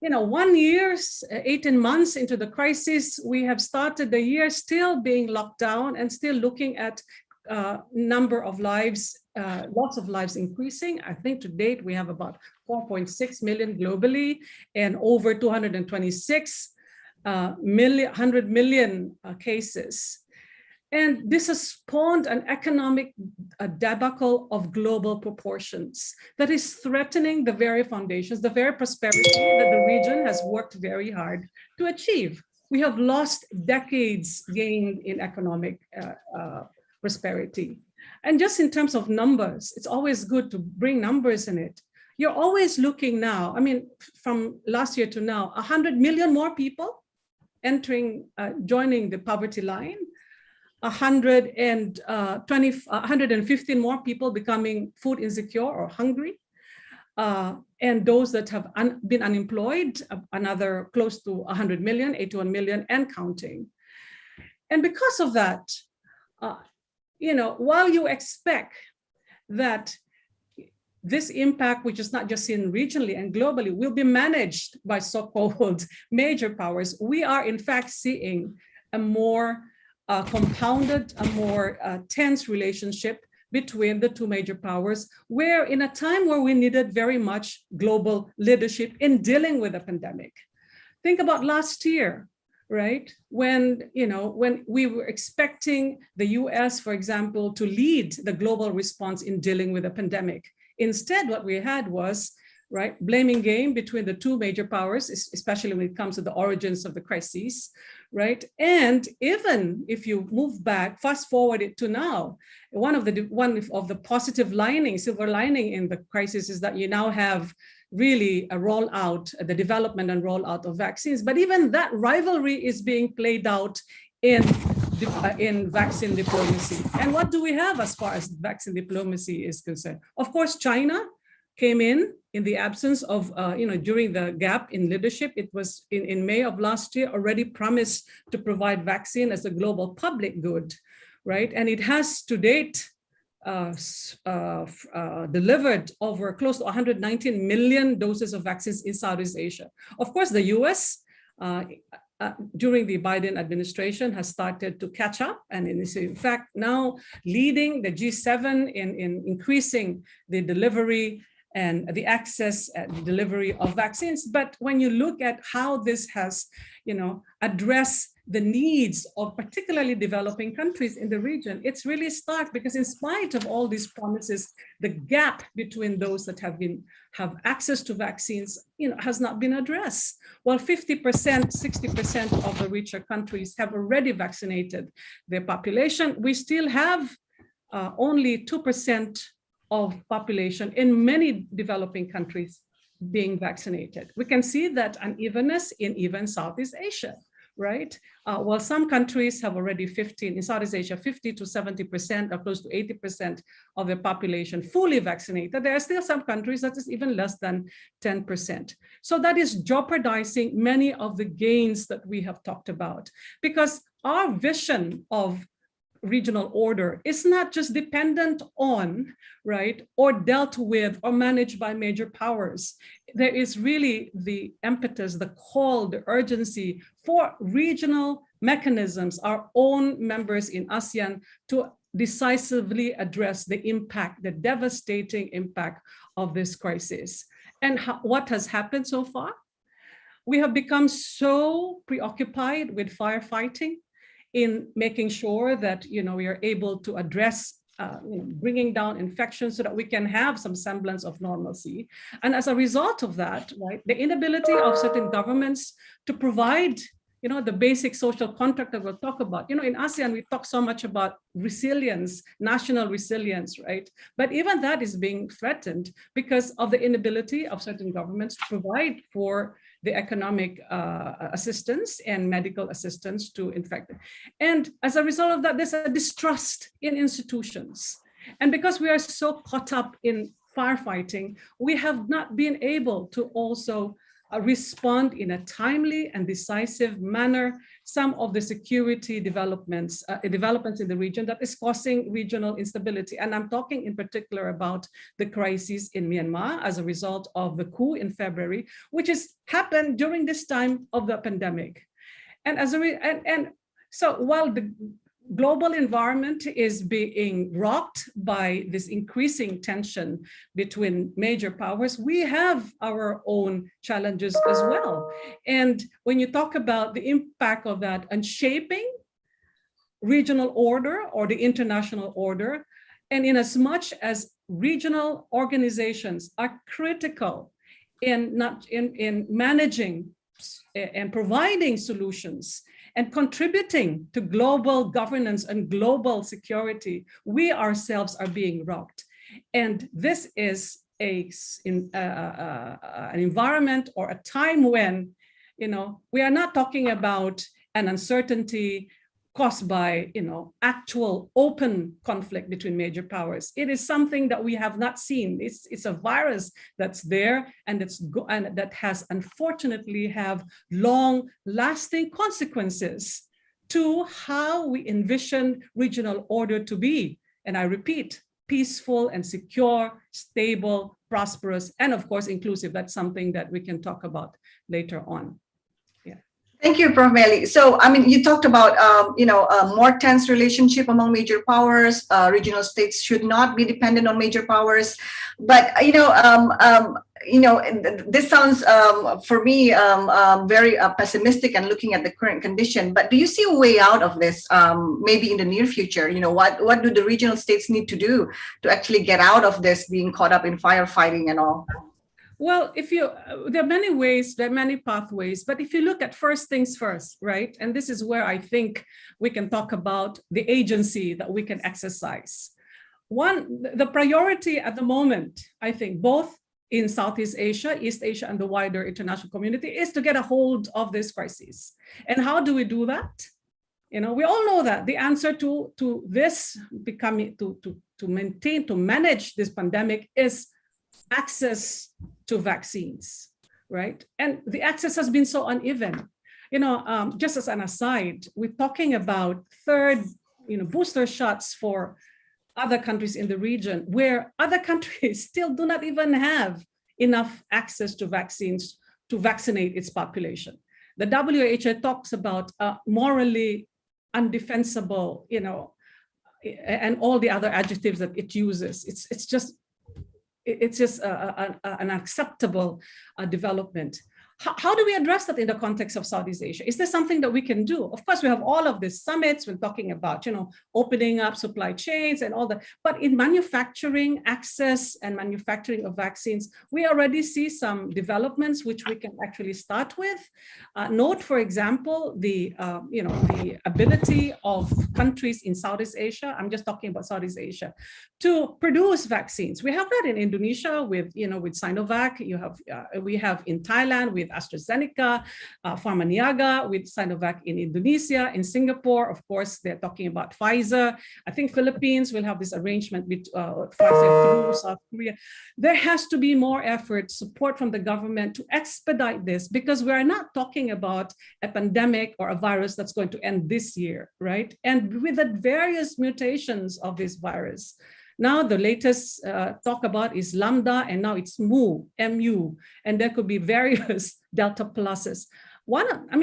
1 year, 18 months into the crisis, we have started the year still being locked down and still looking at number of lives, lots of lives increasing. I think to date, we have about 4.6 million globally and over 226 100 million cases. And this has spawned an economic debacle of global proportions that is threatening the very foundations, the very prosperity that the region has worked very hard to achieve. We have lost decades gained in economic prosperity. And just in terms of numbers, it's always good to bring numbers in it. You're always looking now, from last year to now, 100 million more people joining the poverty line, 115 more people becoming food insecure or hungry, and those that have been unemployed, another close to 100 million, 81 million and counting. And because of that, while you expect that this impact, which is not just seen regionally and globally, will be managed by so-called major powers, we are in fact seeing a more compounded, a more tense relationship between the two major powers, where in a time where we needed very much global leadership in dealing with the pandemic. Think about last year. right? When we were expecting the US, for example, to lead the global response in dealing with a pandemic. Instead, what we had was, right, blaming game between the two major powers, especially when it comes to the origins of the crises, right? And even if you move back, fast forward it to now, one of the positive lining, silver lining in the crisis is that you now have really a rollout, the development and rollout of vaccines. But even that rivalry is being played out in vaccine diplomacy. And what do we have as far as vaccine diplomacy is concerned? Of course, China came in the absence of, during the gap in leadership. It was in May of last year already promised to provide vaccine as a global public good, right? And it has to date delivered over close to 119 million doses of vaccines in Southeast Asia. Of course, the US, during the Biden administration, has started to catch up and is in fact now leading the G7 in increasing the delivery and the access and delivery of vaccines. But when you look at how this has, addressed the needs of particularly developing countries in the region, it's really stark, because in spite of all these promises, the gap between those that have access to vaccines, has not been addressed. While 50%, 60% of the richer countries have already vaccinated their population, we still have only 2% of population in many developing countries being vaccinated. We can see that unevenness in even Southeast Asia, right? While some countries have already in Southeast Asia, 50 to 70% or close to 80% of the population fully vaccinated, there are still some countries that is even less than 10%. So that is jeopardizing many of the gains that we have talked about, because our vision of regional order is not just dependent on, right, or dealt with or managed by major powers. There is really the impetus, the call, the urgency for regional mechanisms, our own members in ASEAN, to decisively address the impact, the devastating impact of this crisis. And what has happened so far? We have become so preoccupied with firefighting, in making sure that we are able to address bringing down infections so that we can have some semblance of normalcy. And as a result of that, right, the inability of certain governments to provide the basic social contract that we'll talk about. In ASEAN, we talk so much about resilience, national resilience, right? But even that is being threatened because of the inability of certain governments to provide for the economic assistance and medical assistance to infected. And as a result of that, there's a distrust in institutions. And because we are so caught up in firefighting, we have not been able to also respond in a timely and decisive manner some of the security developments in the region that is causing regional instability. And I'm talking in particular about the crisis in Myanmar as a result of the coup in February, which has happened during this time of the pandemic. And so while the global environment is being rocked by this increasing tension between major powers, we have our own challenges as well. And when you talk about the impact of that and shaping regional order or the international order, and in as much as regional organizations are critical in managing and providing solutions and contributing to global governance and global security, we ourselves are being rocked. And this is an environment or a time when, we are not talking about an uncertainty caused by, actual open conflict between major powers. It is something that we have not seen. It's a virus that's there and that has unfortunately have long-lasting consequences to how we envision regional order to be. And I repeat, peaceful and secure, stable, prosperous, and of course, inclusive. That's something that we can talk about later on. Thank you, Prof. Mely. So, you talked about, a more tense relationship among major powers. Regional states should not be dependent on major powers. But, this sounds for me very pessimistic and looking at the current condition. But do you see a way out of this? Maybe in the near future, what do the regional states need to do to actually get out of this being caught up in firefighting and all? Well, there are many ways, there are many pathways, but if you look at first things first, right? And this is where I think we can talk about the agency that we can exercise. One, the priority at the moment, I think, both in Southeast Asia, East Asia, and the wider international community is to get a hold of this crisis. And how do we do that? We all know that the answer to this becoming, to manage this pandemic is access to vaccines, right? And the access has been so uneven. Just as an aside, we're talking about third, booster shots for other countries in the region, where other countries still do not even have enough access to vaccines to vaccinate its population. The WHO talks about morally undefensible, and all the other adjectives that it uses. It's just an unacceptable development. How do we address that in the context of Southeast Asia? Is there something that we can do? Of course, we have all of these summits. We're talking about, opening up supply chains and all that. But in manufacturing, access and manufacturing of vaccines, we already see some developments which we can actually start with. Note, for example, the ability of countries in Southeast Asia. I'm just talking about Southeast Asia to produce vaccines. We have that in Indonesia with Sinovac. We have in Thailand with AstraZeneca, Pharmaniaga with Sinovac in Indonesia, in Singapore, of course, they're talking about Pfizer. I think Philippines will have this arrangement with Pfizer through South Korea. There has to be more effort, support from the government to expedite this, because we are not talking about a pandemic or a virus that's going to end this year, right? And with the various mutations of this virus, now the latest talk about is Lambda, and now it's MU, and there could be various Delta pluses.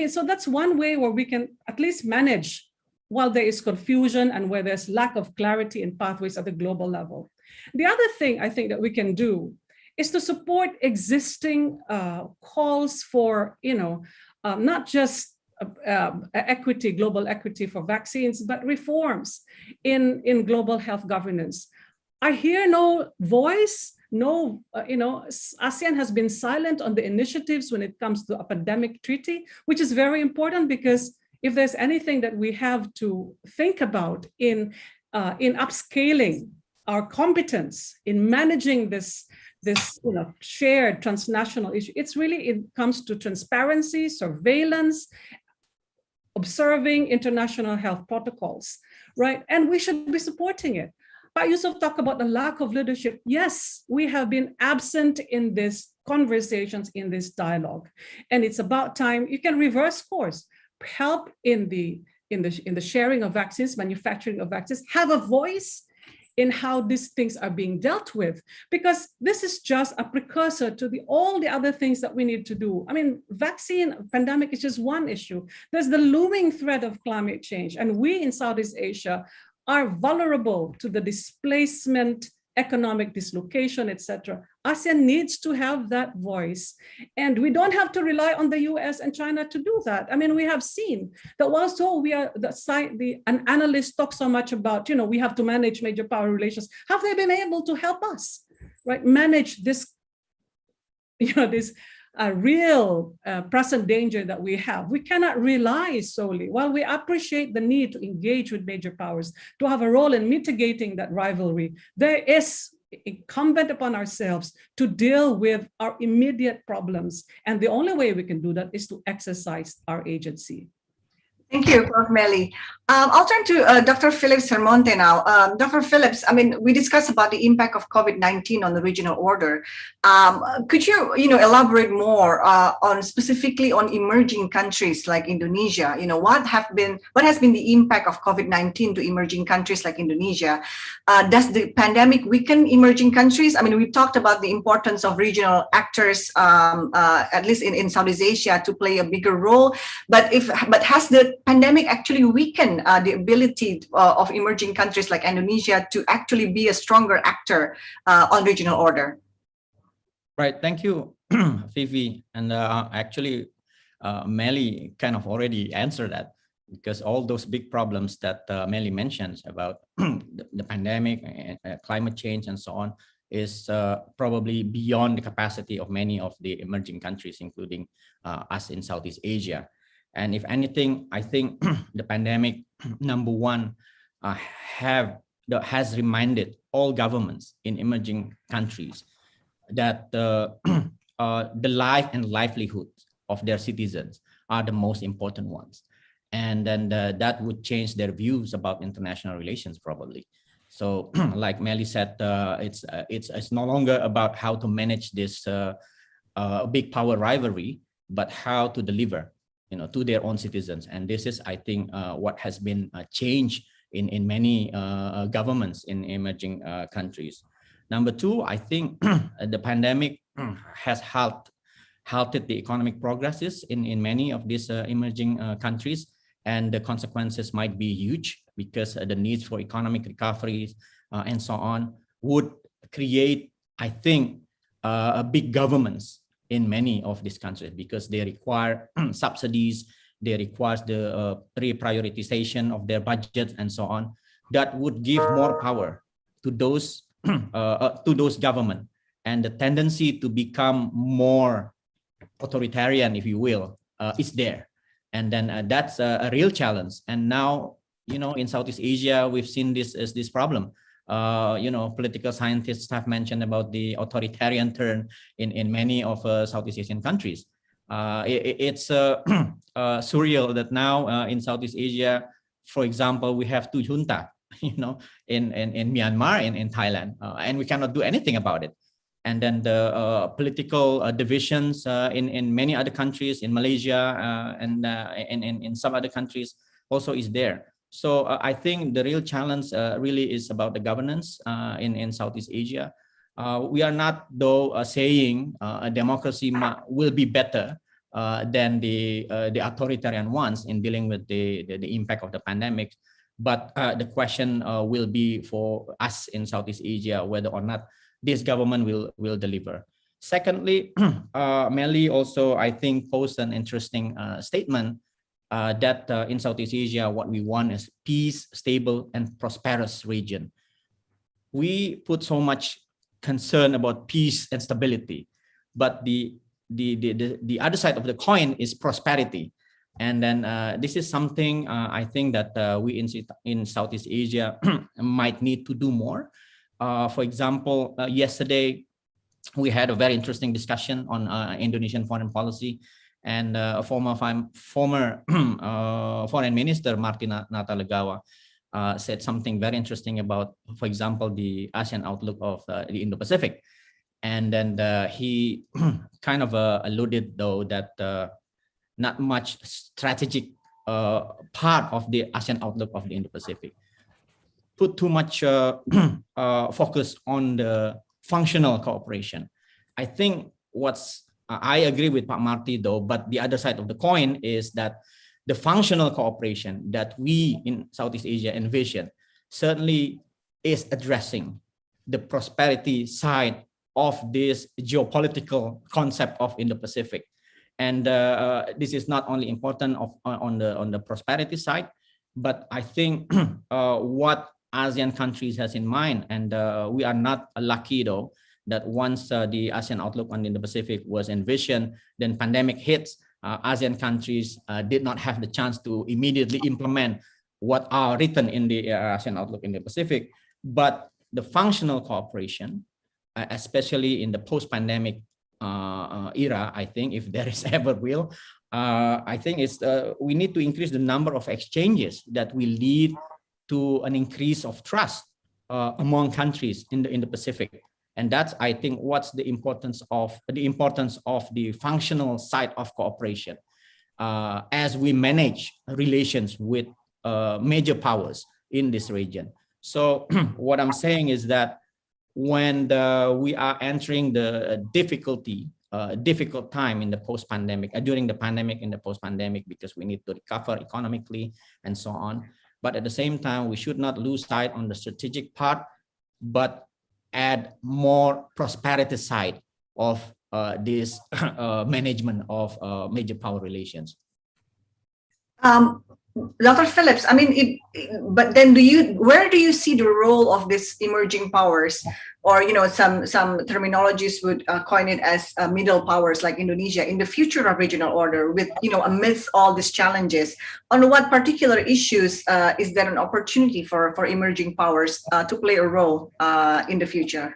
So that's one way where we can at least manage while there is confusion and where there's lack of clarity in pathways at the global level. The other thing I think that we can do is to support existing calls for, not just equity, global equity for vaccines, but reforms in global health governance. I hear no voice, ASEAN has been silent on the initiatives when it comes to a pandemic treaty, which is very important, because if there's anything that we have to think about in upscaling our competence in managing this shared transnational issue, it comes to transparency, surveillance, observing international health protocols, right? And we should be supporting it. But Jusuf talked about the lack of leadership. Yes, we have been absent in these conversations, in this dialogue, and it's about time you can reverse course, help in the sharing of vaccines, manufacturing of vaccines, have a voice in how these things are being dealt with, because this is just a precursor to all the other things that we need to do. Vaccine pandemic is just one issue. There's the looming threat of climate change, and we in Southeast Asia are vulnerable to the displacement, economic dislocation, etc. ASEAN needs to have that voice, and we don't have to rely on the US and China to do that. We have seen that whilst an analyst talks so much about, we have to manage major power relations, have they been able to help us, right, manage this, this real present danger that we have? We cannot rely solely. While we appreciate the need to engage with major powers, to have a role in mitigating that rivalry, there is incumbent upon ourselves to deal with our immediate problems. And the only way we can do that is to exercise our agency. Thank you, Prof. Mely. I'll turn to Dr. Phillips Vermonte now. Dr. Phillips, we discussed about the impact of COVID-19 on the regional order. Could you, elaborate more specifically on emerging countries like Indonesia? What has been the impact of COVID-19 to emerging countries like Indonesia? Does the pandemic weaken emerging countries? We've talked about the importance of regional actors, at least in Southeast Asia, to play a bigger role. But has the pandemic actually weakened the ability of emerging countries like Indonesia to actually be a stronger actor on regional order? Right. Thank you, Fifi. And actually, Mely kind of already answered that, because all those big problems that Mely mentions about the pandemic, climate change, and so on is probably beyond the capacity of many of the emerging countries, including us in Southeast Asia. And if anything, I think the pandemic, number one, has reminded all governments in emerging countries that the life and livelihood of their citizens are the most important ones. And then that would change their views about international relations, probably. So like Mely said, it's no longer about how to manage this big power rivalry, but how to deliver, to their own citizens. And this is, I think, what has been changed in many governments in emerging countries. Number two, I think the pandemic has halted the economic progresses in many of these emerging countries, and the consequences might be huge, because the needs for economic recovery and so on would create, I think, big governments in many of these countries, because they require subsidies, they require the reprioritization of their budgets and so on, that would give more power to those governments, and the tendency to become more authoritarian, if you will, is there. And then that's a real challenge. And now, in Southeast Asia, we've seen this problem. Political scientists have mentioned about the authoritarian turn in many of Southeast Asian countries. It's surreal that now in Southeast Asia, for example, we have two junta, in Myanmar and in Thailand, and we cannot do anything about it. And then the political divisions in many other countries, in Malaysia and in some other countries also is there. So I think the real challenge really is about the governance in Southeast Asia. We are not, though, saying a democracy will be better than the authoritarian ones in dealing with the impact of the pandemic. But the question will be for us in Southeast Asia whether or not this government will deliver. Secondly, Mely also, I think, posed an interesting statement that in Southeast Asia, what we want is peace, stable, and prosperous region. We put so much concern about peace and stability, but the other side of the coin is prosperity. And then this is something I think that we in Southeast Asia might need to do more. For example, yesterday we had a very interesting discussion on Indonesian foreign policy, and former foreign minister Martin Natalegawa said something very interesting about, for example, the ASEAN outlook of the Indo-Pacific. And then he kind of alluded, though, that not much strategic part of the ASEAN outlook of the Indo-Pacific put too much focus on the functional cooperation. I think I agree with Pak Marty, though, but the other side of the coin is that the functional cooperation that we in Southeast Asia envision certainly is addressing the prosperity side of this geopolitical concept of Indo-Pacific. And this is not only important on the prosperity side, but I think what ASEAN countries has in mind, and we are not lucky, though, that once the ASEAN outlook on the Indo-Pacific was envisioned, then pandemic hits, ASEAN countries did not have the chance to immediately implement what are written in the ASEAN outlook in the Pacific. But the functional cooperation, especially in the post-pandemic era, I think, if there is ever will, I think we need to increase the number of exchanges that will lead to an increase of trust among countries in the Pacific. And that's, I think, what's the importance of the functional side of cooperation as we manage relations with major powers in this region. So what I'm saying is that when we are entering the difficult time in the post-pandemic, during the pandemic, in the post-pandemic, because we need to recover economically and so on. But at the same time, we should not lose sight on the strategic part, but add more prosperity side of this management of major power relations. Dr. Phillips, I mean, but then where do you see the role of these emerging powers, or some terminologies would coin it as middle powers like Indonesia in the future of regional order, with amidst all these challenges? On what particular issues is there an opportunity for emerging powers to play a role in the future?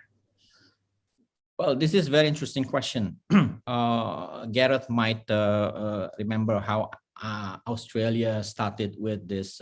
Well, this is a very interesting question. Gareth might remember how Australia started with this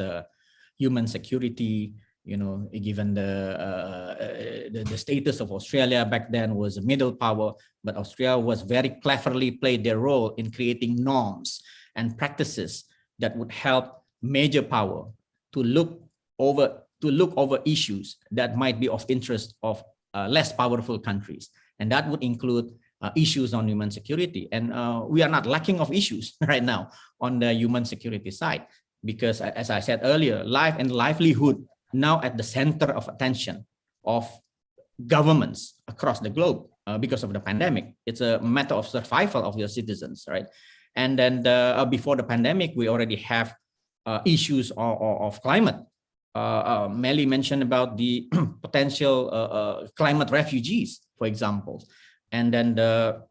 human security. Given the status of Australia back then was a middle power, but Australia was very cleverly played their role in creating norms and practices that would help major power to look over issues that might be of interest of less powerful countries. And that would include issues on human security. And we are not lacking of issues right now on the human security side, because as I said earlier, life and livelihood now at the center of attention of governments across the globe because of the pandemic. It's a matter of survival of your citizens, right? And then before the pandemic, we already have issues of climate. Mely mentioned about the potential climate refugees, for example, and then the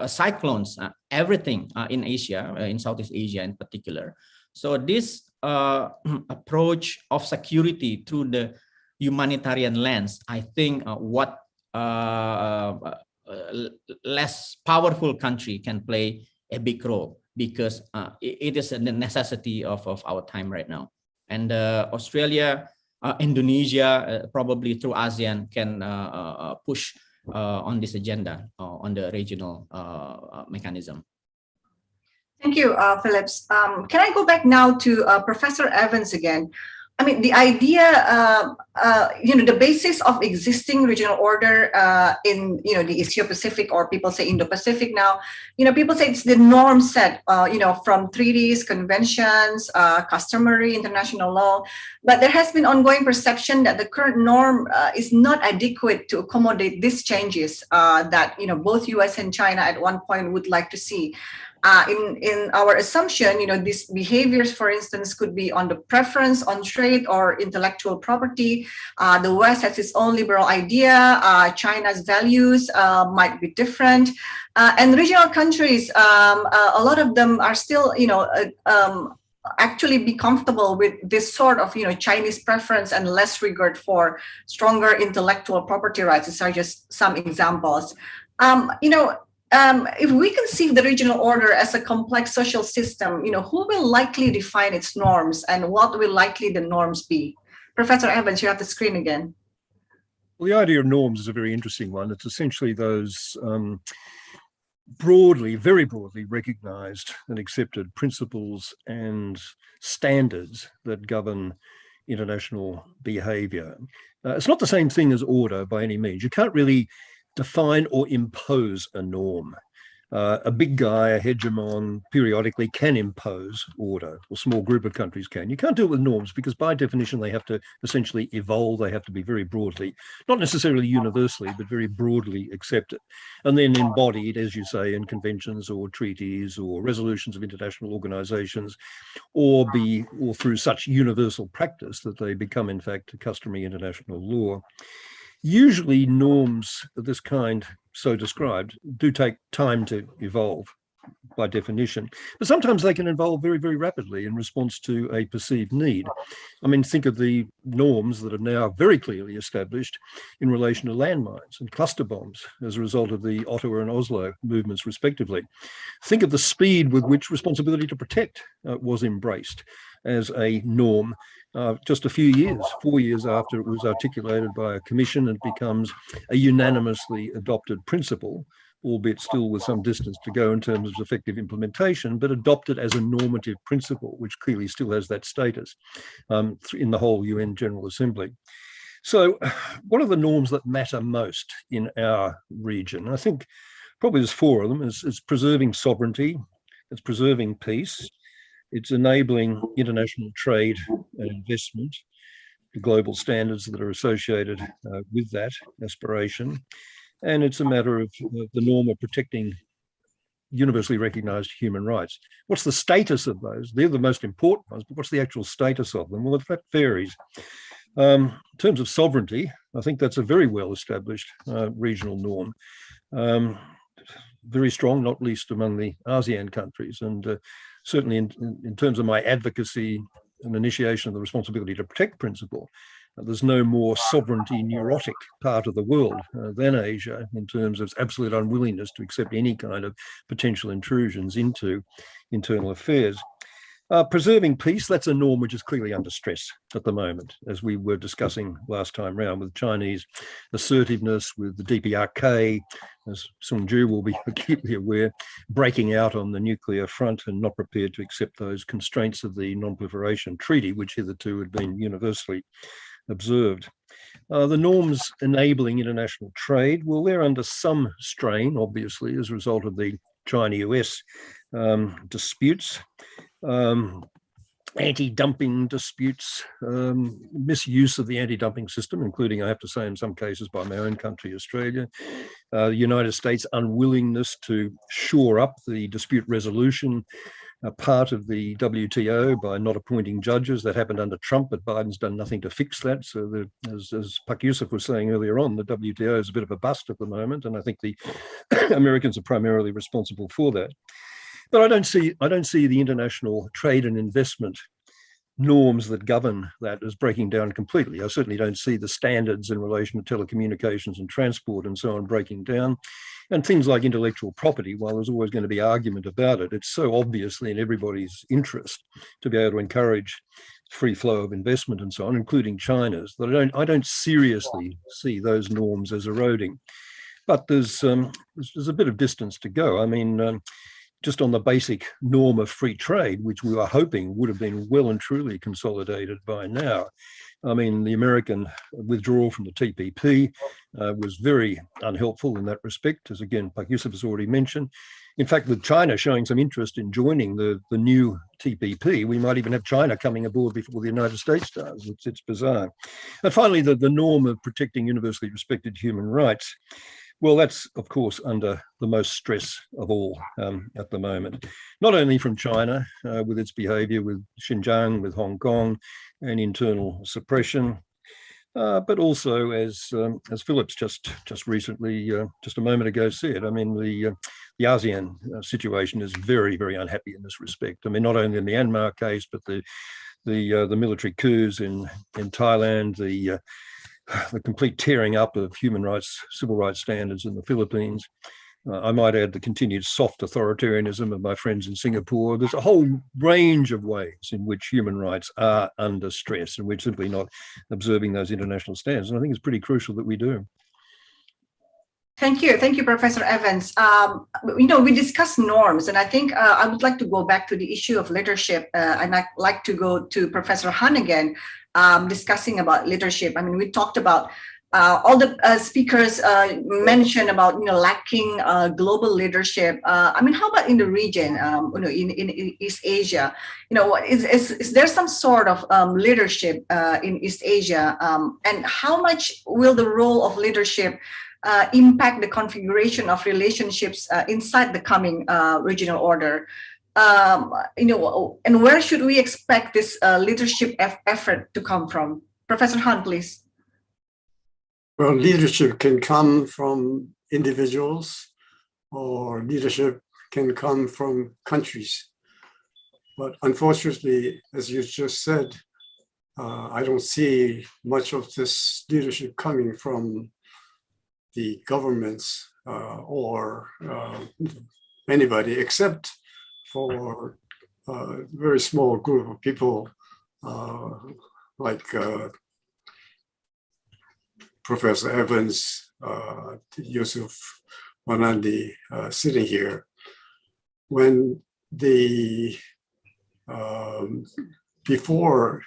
cyclones, everything in Asia, in Southeast Asia in particular. So this approach of security through the humanitarian lens, I think what less powerful country can play a big role, because it is a necessity of our time right now. And Australia, Indonesia, probably through ASEAN can push on this agenda on the regional mechanism. Thank you, Phillips. Can I go back now to Professor Evans again? I mean, the idea, the basis of existing regional order in, the Asia-Pacific, or people say Indo-Pacific now, people say it's the norm set, from treaties, conventions, customary international law. But there has been ongoing perception that the current norm is not adequate to accommodate these changes that, both US and China at one point would like to see. In our assumption, these behaviors, for instance, could be on the preference on trade or intellectual property. The West has its own liberal idea. China's values might be different. And regional countries, a lot of them are still, actually be comfortable with this sort of, Chinese preference and less regard for stronger intellectual property rights. These are just some examples. If we conceive the regional order as a complex social system, who will likely define its norms, and what will likely the norms be? Professor Evans, you have the screen again. Well, the idea of norms is a very interesting one. It's essentially those very broadly recognized and accepted principles and standards that govern international behavior. It's not the same thing as order by any means. You can't really define or impose a norm. A big guy, a hegemon, periodically can impose order, or a small group of countries can. You can't do it with norms, because by definition they have to essentially evolve. They have to be very broadly, not necessarily universally, but very broadly accepted, and then embodied, as you say, in conventions or treaties or resolutions of international organizations, or through such universal practice that they become in fact customary international law. Usually norms of this kind, so described, do take time to evolve by definition, but sometimes they can evolve very, very rapidly in response to a perceived need. I mean, think of the norms that are now very clearly established in relation to landmines and cluster bombs as a result of the Ottawa and Oslo movements, respectively. Think of the speed with which responsibility to protect was embraced as a norm. Just a few years, 4 years after it was articulated by a commission, it becomes a unanimously adopted principle, albeit still with some distance to go in terms of effective implementation, but adopted as a normative principle, which clearly still has that status in the whole UN General Assembly. So what are the norms that matter most in our region? I think probably there's four of them. It's preserving sovereignty, it's preserving peace, it's enabling international trade and investment, the global standards that are associated with that aspiration. and it's a matter of the norm of protecting universally recognized human rights. What's the status of those? They're the most important ones, but what's the actual status of them? Well, that varies. In terms of sovereignty, I think that's a very well-established regional norm. Very strong, not least among the ASEAN countries. And certainly in terms of my advocacy and initiation of the responsibility to protect principle, there's no more sovereignty neurotic part of the world than Asia in terms of absolute unwillingness to accept any kind of potential intrusions into internal affairs. Preserving peace, that's a norm which is clearly under stress at the moment, as we were discussing last time round, with Chinese assertiveness, with the DPRK, as Sung-Joo will be acutely aware, breaking out on the nuclear front and not prepared to accept those constraints of the Non-Proliferation Treaty, which hitherto had been universally observed. The norms enabling international trade, well, they're under some strain, obviously, as a result of the China-US disputes, anti-dumping disputes, misuse of the anti-dumping system, including, I have to say, in some cases by my own country, Australia, the United States' unwillingness to shore up the dispute resolution part of the WTO by not appointing judges. That happened under Trump, but Biden's done nothing to fix that. So as Pak Jusuf was saying earlier on, the WTO is a bit of a bust at the moment, and I think the Americans are primarily responsible for that. But I don't see the international trade and investment norms that govern that as breaking down completely. I certainly don't see the standards in relation to telecommunications and transport and so on breaking down. And things like intellectual property, while there's always going to be argument about it, it's so obviously in everybody's interest to be able to encourage free flow of investment and so on, including China's, that I don't seriously see those norms as eroding. But there's a bit of distance to go. I mean, just on the basic norm of free trade, which we were hoping would have been well and truly consolidated by now. I mean, the American withdrawal from the TPP was very unhelpful in that respect, as again, Pak Jusuf has already mentioned. In fact, with China showing some interest in joining the new TPP, we might even have China coming aboard before the United States does. It's bizarre. And finally, the norm of protecting universally respected human rights. Well, that's, of course, under the most stress of all at the moment, not only from China with its behavior with Xinjiang, with Hong Kong and internal suppression, but also as Phillips just recently, just a moment ago said, I mean, the ASEAN situation is very, very unhappy in this respect. I mean, not only in the Myanmar case, but the military coups in Thailand, the complete tearing up of human rights, civil rights standards in the Philippines. I might add the continued soft authoritarianism of my friends in Singapore. There's a whole range of ways in which human rights are under stress, and we're simply not observing those international standards. And I think it's pretty crucial that we do. Thank you, Professor Evans. We discussed norms, and I think I would like to go back to the issue of leadership, and I'd like to go to Professor Han again, discussing about leadership. I mean, we talked about all the speakers mentioned about lacking global leadership. I mean, how about in the region? In East Asia, is there some sort of leadership in East Asia, and how much will the role of leadership impact the configuration of relationships inside the coming regional order? And where should we expect this leadership effort to come from? Professor Han, please. Well, leadership can come from individuals, or leadership can come from countries. But unfortunately, as you just said, I don't see much of this leadership coming from the governments or anybody, except for a very small group of people like Professor Evans, Jusuf Wanandi sitting here. When before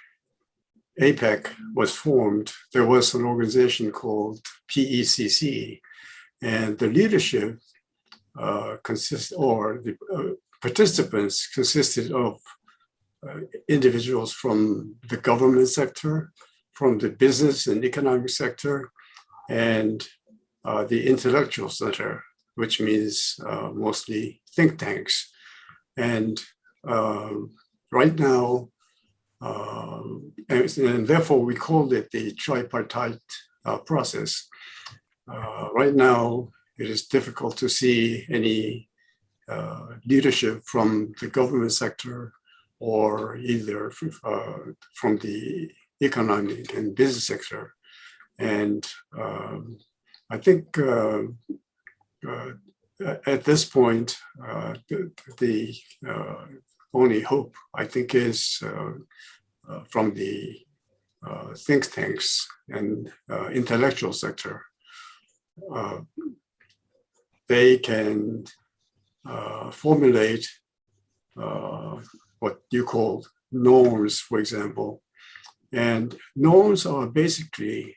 APEC was formed, there was an organization called PECC, and the leadership participants consisted of individuals from the government sector, from the business and economic sector, and the intellectual center, which means mostly think tanks. And right now, and therefore we called it the tripartite process. Right now, it is difficult to see any leadership from the government sector or either from the economic and business sector. And I think at this point, the only hope, I think, is from the think tanks and intellectual sector. They can formulate what you call norms, for example. And norms are basically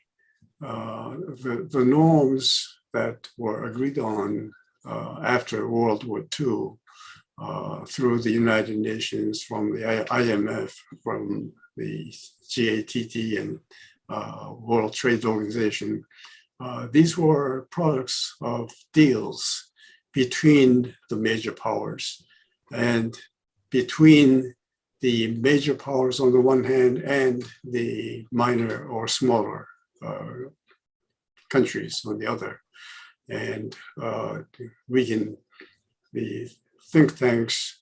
the norms that were agreed on after World War II through the United Nations, from the IMF, from the GATT and World Trade Organization. These were products of deals between the major powers and between the major powers on the one hand and the minor or smaller countries on the other. And the think tanks,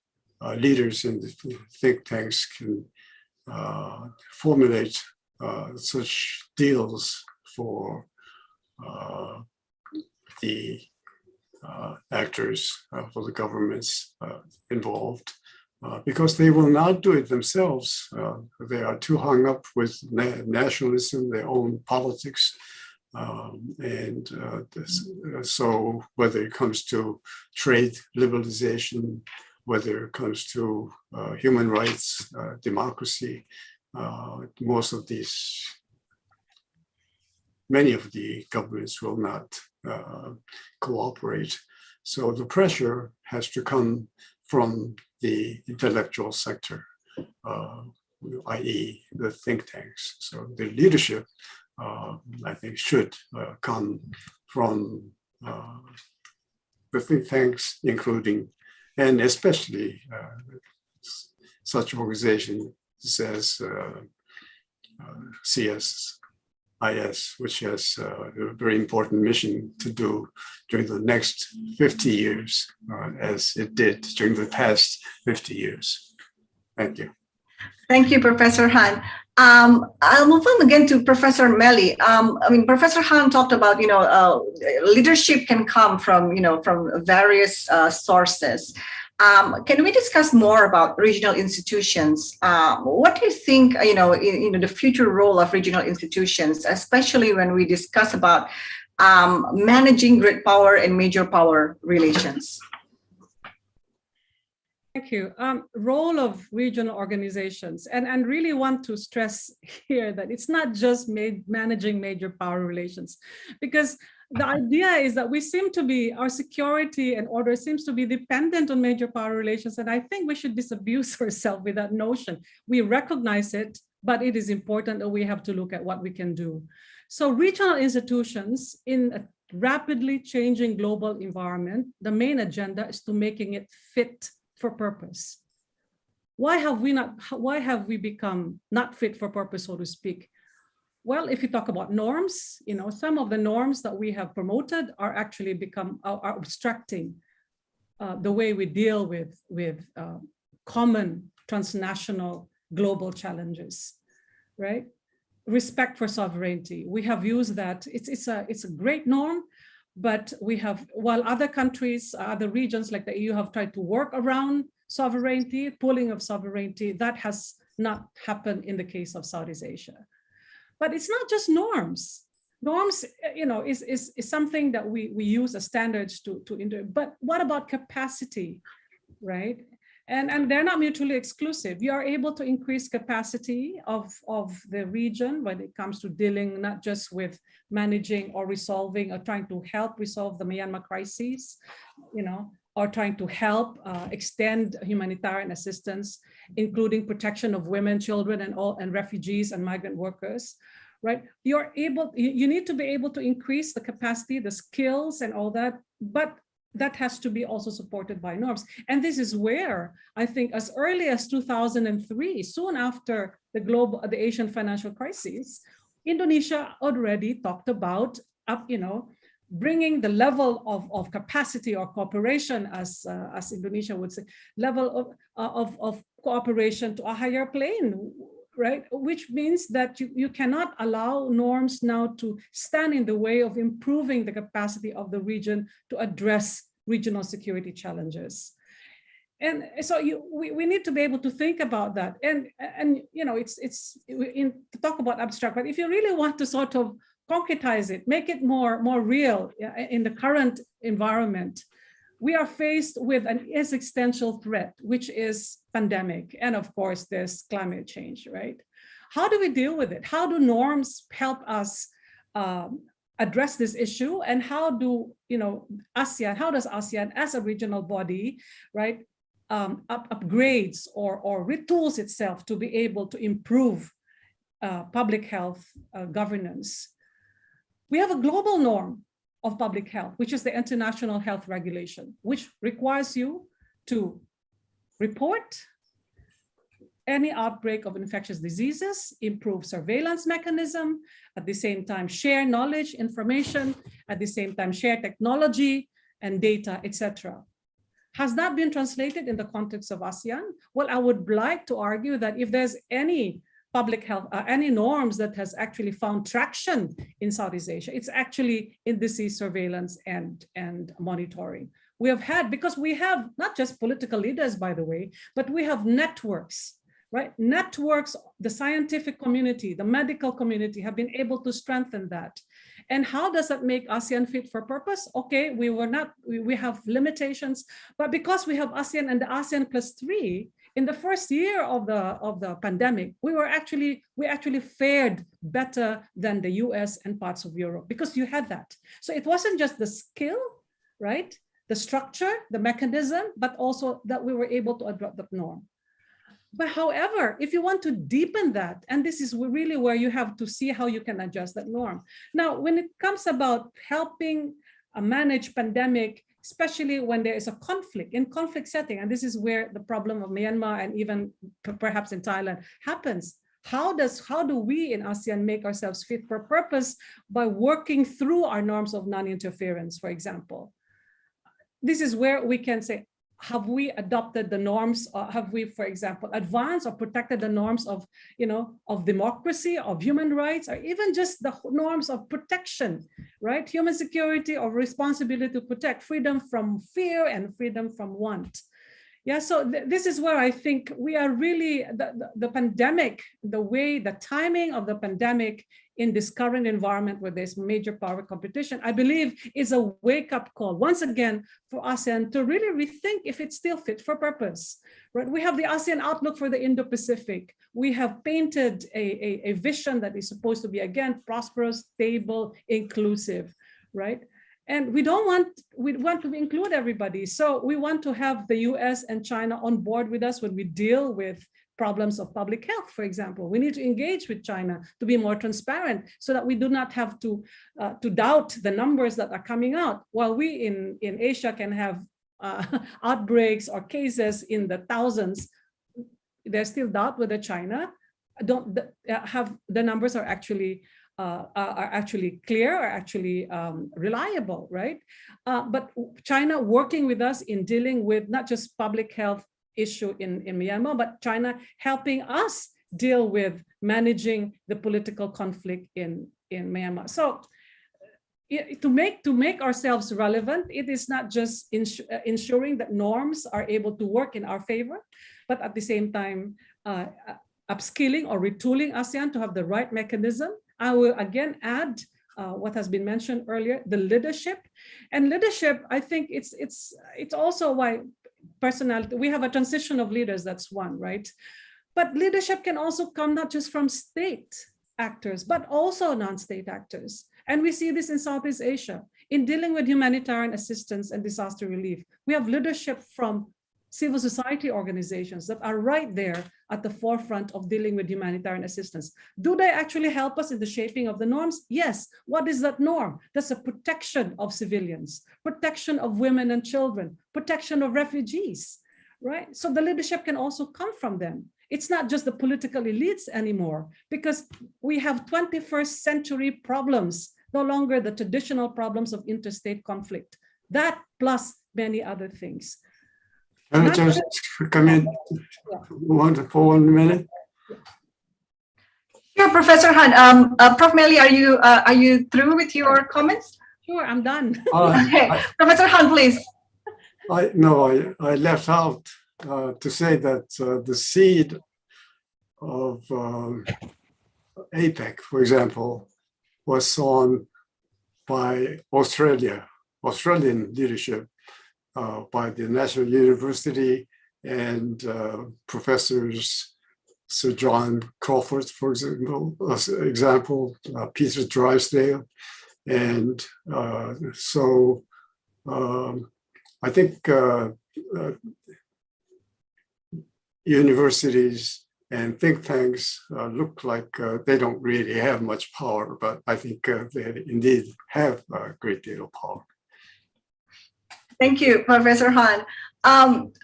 leaders in the think tanks can formulate such deals for the actors, for the governments involved, because they will not do it themselves. They are too hung up with nationalism, their own politics. So whether it comes to trade liberalization, whether it comes to human rights, democracy, many of the governments will not cooperate. So the pressure has to come from the intellectual sector, i.e. the think tanks. So the leadership, I think, should come from the think tanks, including and especially such organizations as CSIS, which has a very important mission to do during the next 50 years, as it did during the past 50 years. Thank you. Thank you, Professor Han. I'll move on again to Professor Mely. Professor Han talked about, leadership can come from, from various sources. Can we discuss more about regional institutions? What do you think, the future role of regional institutions, especially when we discuss about managing great power and major power relations? Thank you. Role of regional organizations, and really want to stress here that it's not just managing major power relations, because the idea is that our security and order seems to be dependent on major power relations, and I think we should disabuse ourselves with that notion. We recognize it, but it is important that we have to look at what we can do. So regional institutions in a rapidly changing global environment, the main agenda is to making it fit for purpose. Why have we become not fit for purpose, so to speak? Well, if you talk about norms, some of the norms that we have promoted are actually are obstructing the way we deal with common transnational global challenges, right? Respect for sovereignty. We have used that. It's a great norm, but while other countries, other regions like the EU have tried to work around sovereignty, pooling of sovereignty, that has not happened in the case of Southeast Asia. But it's not just norms. Norms, is something that we use as standards to but what about capacity, right? And they're not mutually exclusive. You are able to increase capacity of the region when it comes to dealing not just with managing or resolving or trying to help resolve the Myanmar crisis, or trying to help extend humanitarian assistance, including protection of women, children, and refugees and migrant workers. right? You need to be able to increase the capacity, the skills and all that, but that has to be also supported by norms. And this is where I think as early as 2003, soon after the Asian financial crisis, Indonesia already talked about, bringing the level of capacity or cooperation, as Indonesia would say, level of cooperation to a higher plane, right? Which means that you cannot allow norms now to stand in the way of improving the capacity of the region to address regional security challenges. And so we need to be able to think about that. And to talk about abstract, but if you really want to sort of concretize it, make it more real in the current environment, we are faced with an existential threat, which is pandemic. And of course, there's climate change, right? How do we deal with it? How do norms help us address this issue? And how does ASEAN as a regional body, right, upgrades or retools itself to be able to improve public health governance? We have a global norm of public health, which is the International Health Regulation, which requires you to report any outbreak of infectious diseases, improve surveillance mechanism, at the same time share knowledge, information, at the same time share technology and data, etc. Has that been translated in the context of ASEAN? Well, I would like to argue that if there's any public health, any norms that has actually found traction in Southeast Asia, it's actually in disease surveillance and monitoring. We have had, because we have not just political leaders, by the way, but we have networks, right? Networks, the scientific community, the medical community have been able to strengthen that. And how does that make ASEAN fit for purpose? Okay, we have limitations, but because we have ASEAN and the ASEAN +3, in the first year of the pandemic, we actually fared better than the US and parts of Europe because you had that. So it wasn't just the skill, right? The structure, the mechanism, but also that we were able to adopt the norm. But however, if you want to deepen that, and this is really where you have to see how you can adjust that norm. Now, when it comes about helping manage pandemic, especially when there is a conflict, in conflict setting, and this is where the problem of Myanmar and even perhaps in Thailand happens. How do we in ASEAN make ourselves fit for purpose by working through our norms of non-interference, for example? This is where we can say, have we adopted the norms? Have we, for example, advanced or protected the norms of democracy, of human rights, or even just the norms of protection, right? Human security or responsibility to protect, freedom from fear and freedom from want. Yeah, so this is where I think we are really, the pandemic, the timing of the pandemic in this current environment where there's major power competition, I believe is a wake-up call, once again, for ASEAN to really rethink if it's still fit for purpose, right? We have the ASEAN outlook for the Indo-Pacific. We have painted a vision that is supposed to be, again, prosperous, stable, inclusive, right? And we want to include everybody. So we want to have the US and China on board with us when we deal with problems of public health, for example. We need to engage with China to be more transparent so that we do not have to doubt the numbers that are coming out. While we in Asia can have outbreaks or cases in the thousands, there's still doubt whether China the numbers are actually clear, are actually reliable, right? But China working with us in dealing with not just public health issue in Myanmar, but China helping us deal with managing the political conflict in Myanmar. So to make ourselves relevant, it is not just ensuring that norms are able to work in our favor, but at the same time, upskilling or retooling ASEAN to have the right mechanism. I will again add what has been mentioned earlier, the leadership. And leadership, I think it's also why personality, we have a transition of leaders, that's one, right? But leadership can also come not just from state actors, but also non-state actors. And we see this in Southeast Asia. In dealing with humanitarian assistance and disaster relief, we have leadership from civil society organizations that are right there at the forefront of dealing with humanitarian assistance. Do they actually help us in the shaping of the norms? Yes. What is that norm? That's a protection of civilians, protection of women and children, protection of refugees, right? So the leadership can also come from them. It's not just the political elites anymore, because we have 21st century problems, no longer the traditional problems of interstate conflict. That plus many other things. Can I just come in for 1 minute? Sure, Professor Han. Prof. Mely, are you through with your comments? Sure, I'm done. Okay, Professor Han, please. I left out to say that the seed of APEC, for example, was sown by Australian leadership, by the National University and Professors Sir John Crawford, for example, Peter Drysdale. And so I think universities and think tanks look like they don't really have much power, but I think they indeed have a great deal of power. Thank you, Professor Han.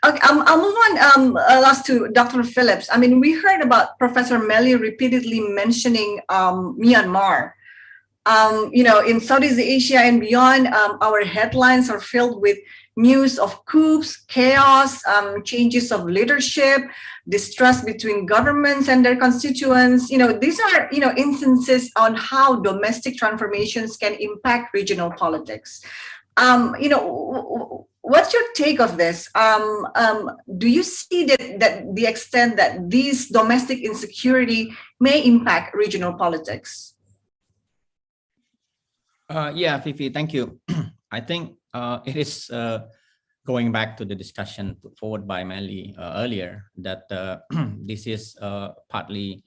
Okay, I'll move on last to Dr. Phillips. I mean, we heard about Professor Mely repeatedly mentioning Myanmar. In Southeast Asia and beyond, our headlines are filled with news of coups, chaos, changes of leadership, distrust between governments and their constituents. These are, instances on how domestic transformations can impact regional politics. What's your take of this? Do you see that the extent that these domestic insecurity may impact regional politics? Yeah, Fifi, thank you. I think it is going back to the discussion put forward by Mely earlier, that this is partly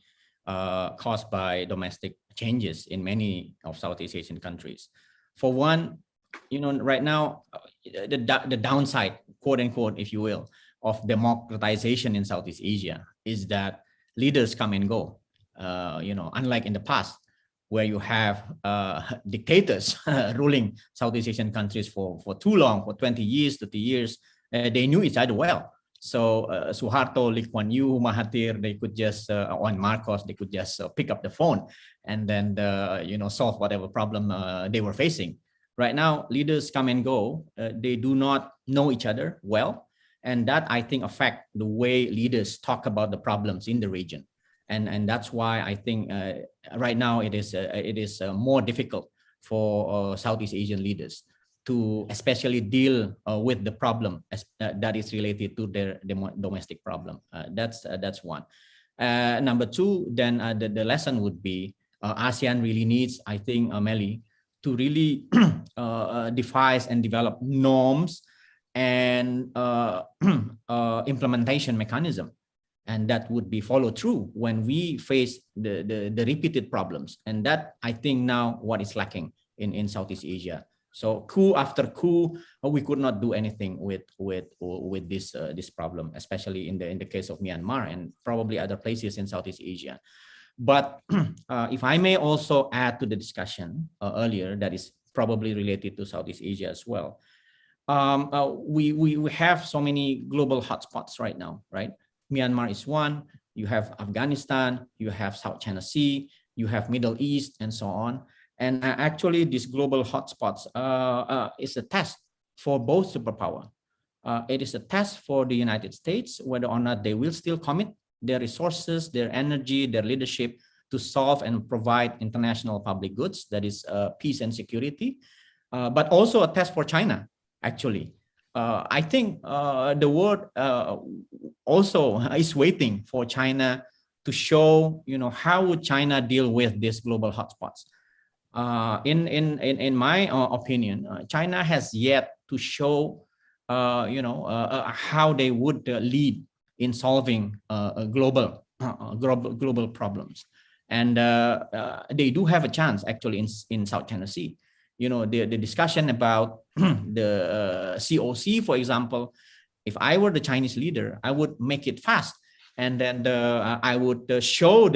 caused by domestic changes in many of Southeast Asian countries. For one, right now, the downside, quote unquote, if you will, of democratization in Southeast Asia is that leaders come and go. Unlike in the past, where you have dictators ruling Southeast Asian countries for too long, for 20 years, 30 years, they knew each other well. So Suharto, Lee Kuan Yew, Mahathir, they could just, on Marcos, they could just pick up the phone and then, solve whatever problem they were facing. Right now, leaders come and go. They do not know each other well. And that, I think, affect the way leaders talk about the problems in the region. And that's why I think right now it is more difficult for Southeast Asian leaders to especially deal with the problem that is related to their domestic problem. That's one. Number two, then the lesson would be ASEAN really needs, I think, Mely, to really devise and develop norms and implementation mechanism. And that would be followed through when we face the repeated problems. And that, I think, now what is lacking in Southeast Asia. So coup after coup, we could not do anything with this problem, especially in the case of Myanmar and probably other places in Southeast Asia. But if I may also add to the discussion earlier, that is probably related to Southeast Asia as well. We have so many global hotspots right now, right? Myanmar is one, you have Afghanistan, you have South China Sea, you have Middle East, and so on. And actually, these global hotspots is a test for both superpower. It is a test for the United States, whether or not they will still commit their resources, their energy, their leadership to solve and provide international public goods, that is peace and security, but also a test for China, actually. I think the world also is waiting for China to show, how would China deal with these global hotspots. In my opinion, China has yet to show, how they would lead in solving global problems, and they do have a chance actually in South China Sea. The discussion about the COC, for example, If I were the Chinese leader, I would make it fast. And then I would show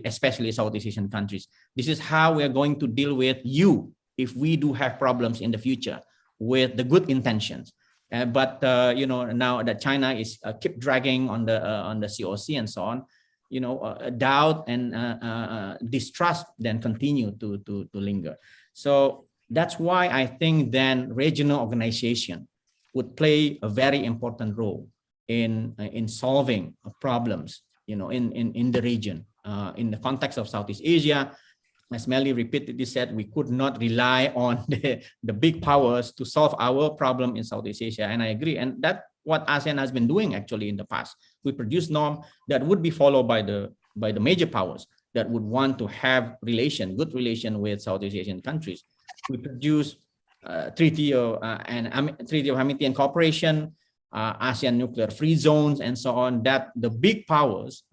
especially Southeast Asian countries, this is how we are going to deal with you if we do have problems in the future with the good intentions. But now that China is keep dragging on the COC and so on, doubt and distrust then continue to linger. So that's why I think then regional organization would play a very important role in solving problems, in the region. In the context of Southeast Asia, as Mely repeatedly said, we could not rely on the big powers to solve our problem in Southeast Asia, and I agree. And that's what ASEAN has been doing actually in the past. We produce norms that would be followed by the major powers that would want to have good relation with Southeast Asian countries. We produce Treaty of Amity and Cooperation, ASEAN nuclear free zones, and so on, that the big powers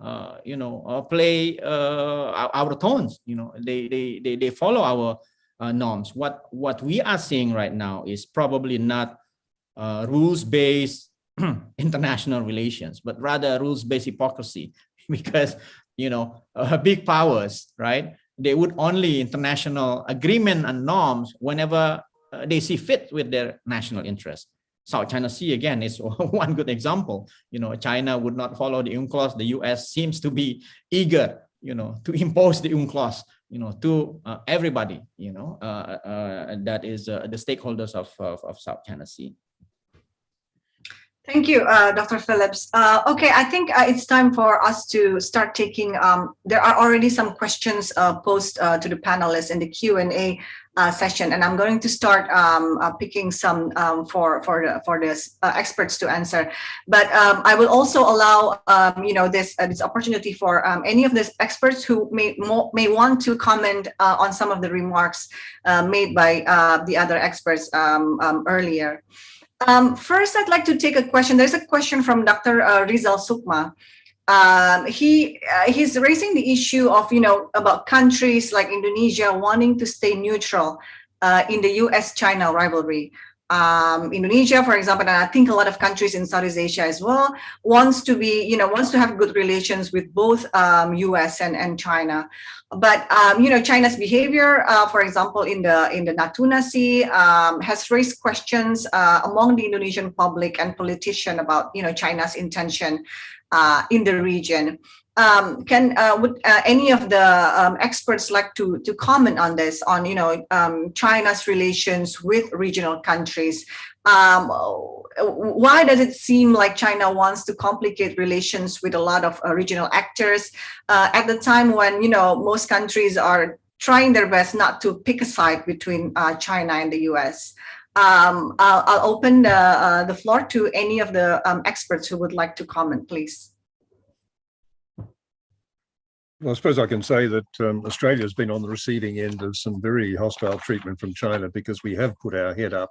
play our tones. They follow our norms. What we are seeing right now is probably not rules-based international relations, but rather rules-based hypocrisy, because big powers, right, they would only international agreement and norms whenever they see fit with their national interest. South China Sea, again, is one good example. China would not follow the UNCLOS. The US seems to be eager, to impose the UNCLOS, to everybody, that is the stakeholders of South China Sea. Thank you, Dr. Phillips. Okay, I think it's time for us to start taking, there are already some questions posed to the panelists in the Q&A session, and I'm going to start picking some for the experts to answer. But I will also allow this opportunity for any of the experts who may want to comment on some of the remarks made by the other experts earlier. First, I'd like to take a question. There's a question from Dr. Rizal Sukma. He's raising the issue of, about countries like Indonesia wanting to stay neutral in the US-China rivalry. Indonesia, for example, and I think a lot of countries in Southeast Asia as well, wants to have good relations with both US and China. But China's behavior, for example, in the Natuna Sea, has raised questions among the Indonesian public and politicians about China's intention in the region. Would any of the experts like to comment on this, on China's relations with regional countries? Why does it seem like China wants to complicate relations with a lot of regional actors at the time when most countries are trying their best not to pick a side between China and the US? I'll open the floor to any of the experts who would like to comment, please. Well, I suppose I can say that Australia has been on the receiving end of some very hostile treatment from China, because we have put our head up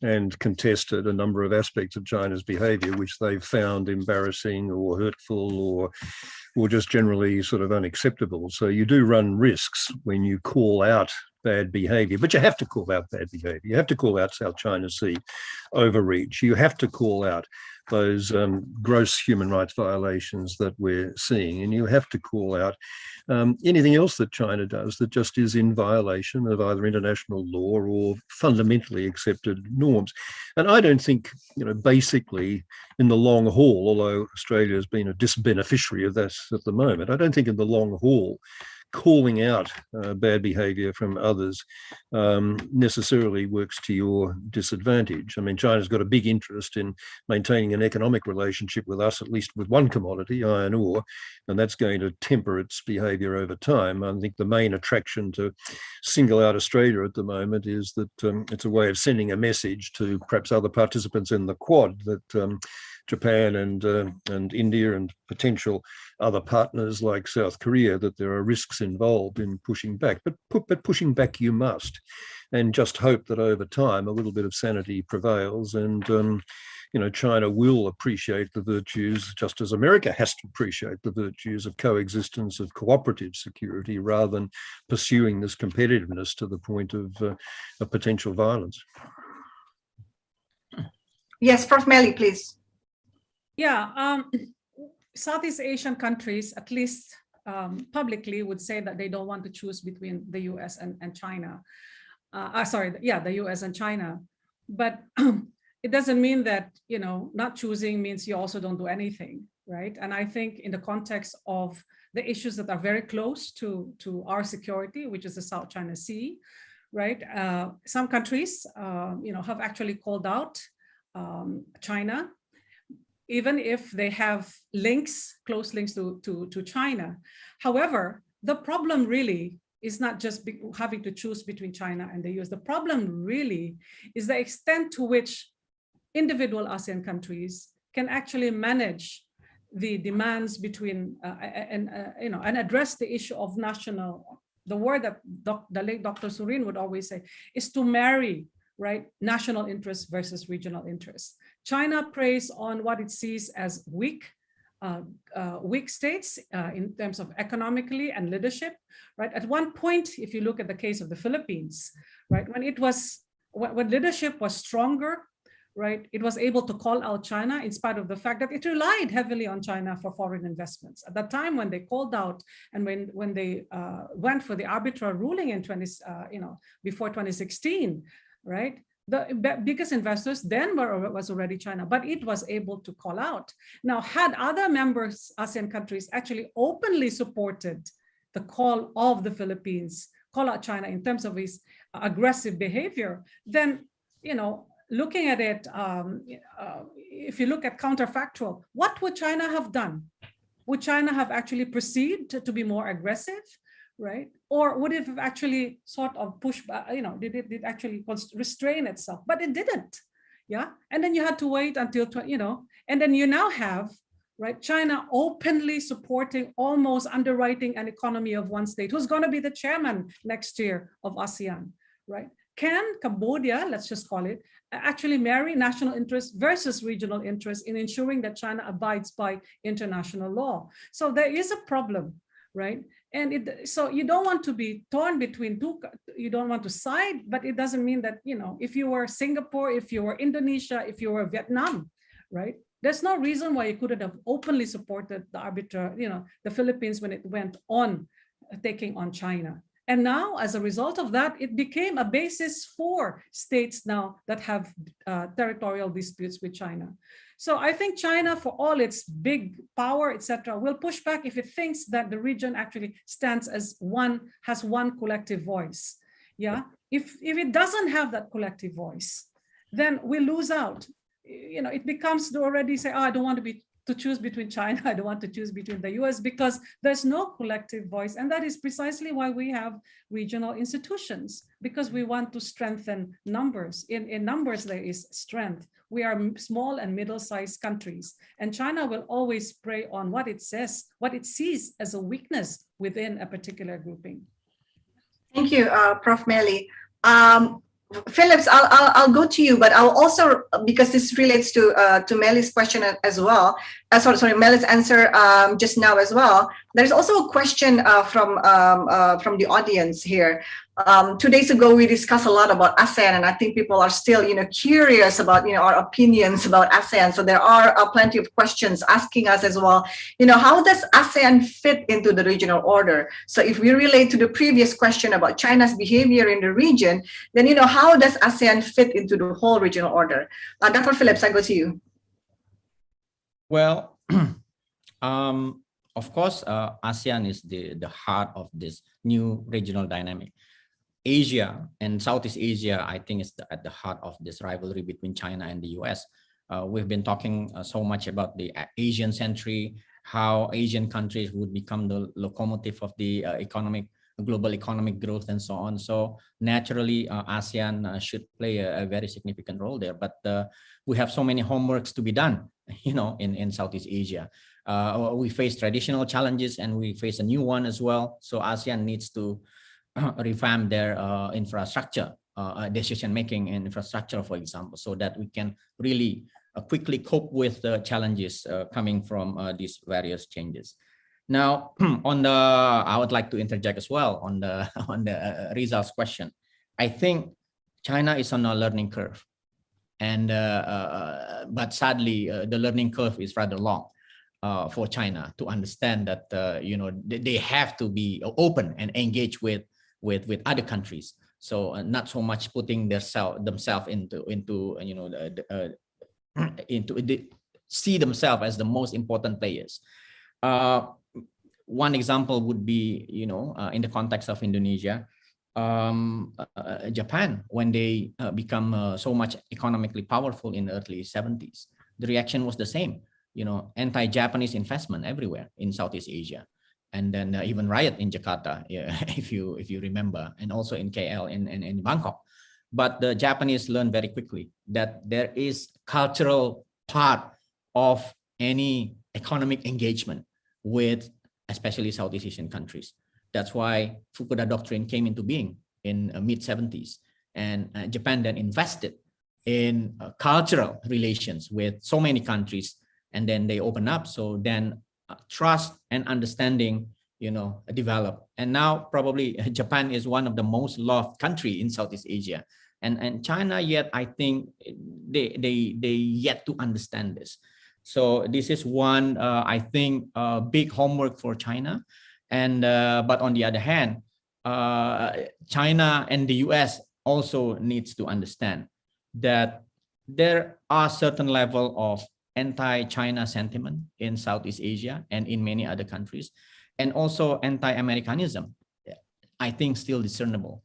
and contested a number of aspects of China's behaviour, which they've found embarrassing or hurtful or just generally sort of unacceptable. So you do run risks when you call out bad behaviour, but you have to call out bad behaviour. You have to call out South China Sea overreach. You have to call out those gross human rights violations that we're seeing, and you have to call out anything else that China does that just is in violation of either international law or fundamentally accepted norms. And I don't think, basically in the long haul, although Australia has been a disbeneficiary of this at the moment, I don't think in the long haul calling out bad behavior from others necessarily works to your disadvantage. I mean, China's got a big interest in maintaining an economic relationship with us, at least with one commodity, iron ore, and that's going to temper its behavior over time. I think the main attraction to single out Australia at the moment is that it's a way of sending a message to perhaps other participants in the Quad that Japan and India and potential other partners like South Korea, that there are risks involved in pushing back. But pushing back you must, and just hope that over time a little bit of sanity prevails, and China will appreciate the virtues, just as America has to appreciate the virtues of coexistence, of cooperative security, rather than pursuing this competitiveness to the point of potential violence. Yes, Prof. Mely, please. Yeah, Southeast Asian countries, at least publicly, would say that they don't want to choose between the US and China. The US and China. But it doesn't mean that, not choosing means you also don't do anything, right? And I think in the context of the issues that are very close to our security, which is the South China Sea, right? Some countries, have actually called out China, even if they have close links to China. However, the problem really is not just having to choose between China and the US. The problem really is the extent to which individual ASEAN countries can actually manage the demands between and address the issue of national. The word that the late Dr. Surin would always say is to marry, right, national interests versus regional interests. China preys on what it sees as weak states in terms of economically and leadership, right? At one point, if you look at the case of the Philippines, right, when leadership was stronger, right, it was able to call out China in spite of the fact that it relied heavily on China for foreign investments. At that time, when they called out and when they went for the arbitral ruling in before 2016, right, the biggest investors then was already China, but it was able to call out. Now, had other members, ASEAN countries, actually openly supported the call of the Philippines, call out China in terms of its aggressive behavior, then, looking at it, if you look at counterfactual, what would China have done? Would China have actually proceeded to be more aggressive, right? Or would it have actually sort of pushed back, did it actually restrain itself? But it didn't, yeah? And then you had to wait until, and then you now have, right, China openly supporting, almost underwriting an economy of one state, who's gonna be the chairman next year of ASEAN, right? Can Cambodia, let's just call it, actually marry national interests versus regional interests in ensuring that China abides by international law? So there is a problem, right? And so you don't want to be torn between two, you don't want to side, but it doesn't mean that, if you were Singapore, if you were Indonesia, if you were Vietnam, right? There's no reason why you couldn't have openly supported the Philippines when it went on taking on China. And now, as a result of that, it became a basis for states now that have territorial disputes with China. So I think China, for all its big power, etc., will push back if it thinks that the region actually stands as has one collective voice. Yeah, if it doesn't have that collective voice, then we lose out. It becomes to already say, I don't want to choose between China, I don't want to choose between the US, because there's no collective voice. And that is precisely why we have regional institutions, because we want to strengthen numbers. In numbers, there is strength. We are small and middle-sized countries, and China will always prey on what it sees as a weakness within a particular grouping. Thank you, Prof. Mely. Phillips, I'll go to you, but I'll also, because this relates to Mely's question as well. Sorry, Mely's answer just now as well. There's also a question from the audience here. 2 days ago, we discussed a lot about ASEAN, and I think people are still, curious about, our opinions about ASEAN. So there are plenty of questions asking us as well, how does ASEAN fit into the regional order? So if we relate to the previous question about China's behavior in the region, then, how does ASEAN fit into the whole regional order? Dr. Phillips, I go to you. Well, of course, ASEAN is the heart of this new regional dynamic. Asia and Southeast Asia, I think, is at the heart of this rivalry between China and the US. We've been talking so much about the Asian century, how Asian countries would become the locomotive of the global economic growth and so on. So naturally, ASEAN should play a very significant role there. But we have so many homeworks to be done, in Southeast Asia. We face traditional challenges and we face a new one as well. So ASEAN needs to revamp their infrastructure, decision-making and infrastructure, for example, so that we can really quickly cope with the challenges coming from these various changes. Now, I would like to interject as well on the results question. I think China is on a learning curve. And but sadly, the learning curve is rather long for China to understand that they have to be open and engage with other countries. So not so much putting themselves into see themselves as the most important players. One example would be, in the context of Indonesia, Japan, when they become so much economically powerful in the early 70s, the reaction was the same, anti-Japanese investment everywhere in Southeast Asia. And then even riot in Jakarta, if you remember, and also in KL and Bangkok. But the Japanese learned very quickly that there is cultural part of any economic engagement with especially Southeast Asian countries. That's why Fukuda Doctrine came into being in mid-70s. And Japan then invested in cultural relations with so many countries. And then they open up. So then trust and understanding, develop. And now probably Japan is one of the most loved country in Southeast Asia. And China yet, I think they yet to understand this. So this is one, I think, big homework for China. And but on the other hand, China and the US also needs to understand that there are certain level of anti-China sentiment in Southeast Asia and in many other countries, and also anti-Americanism, I think still discernible.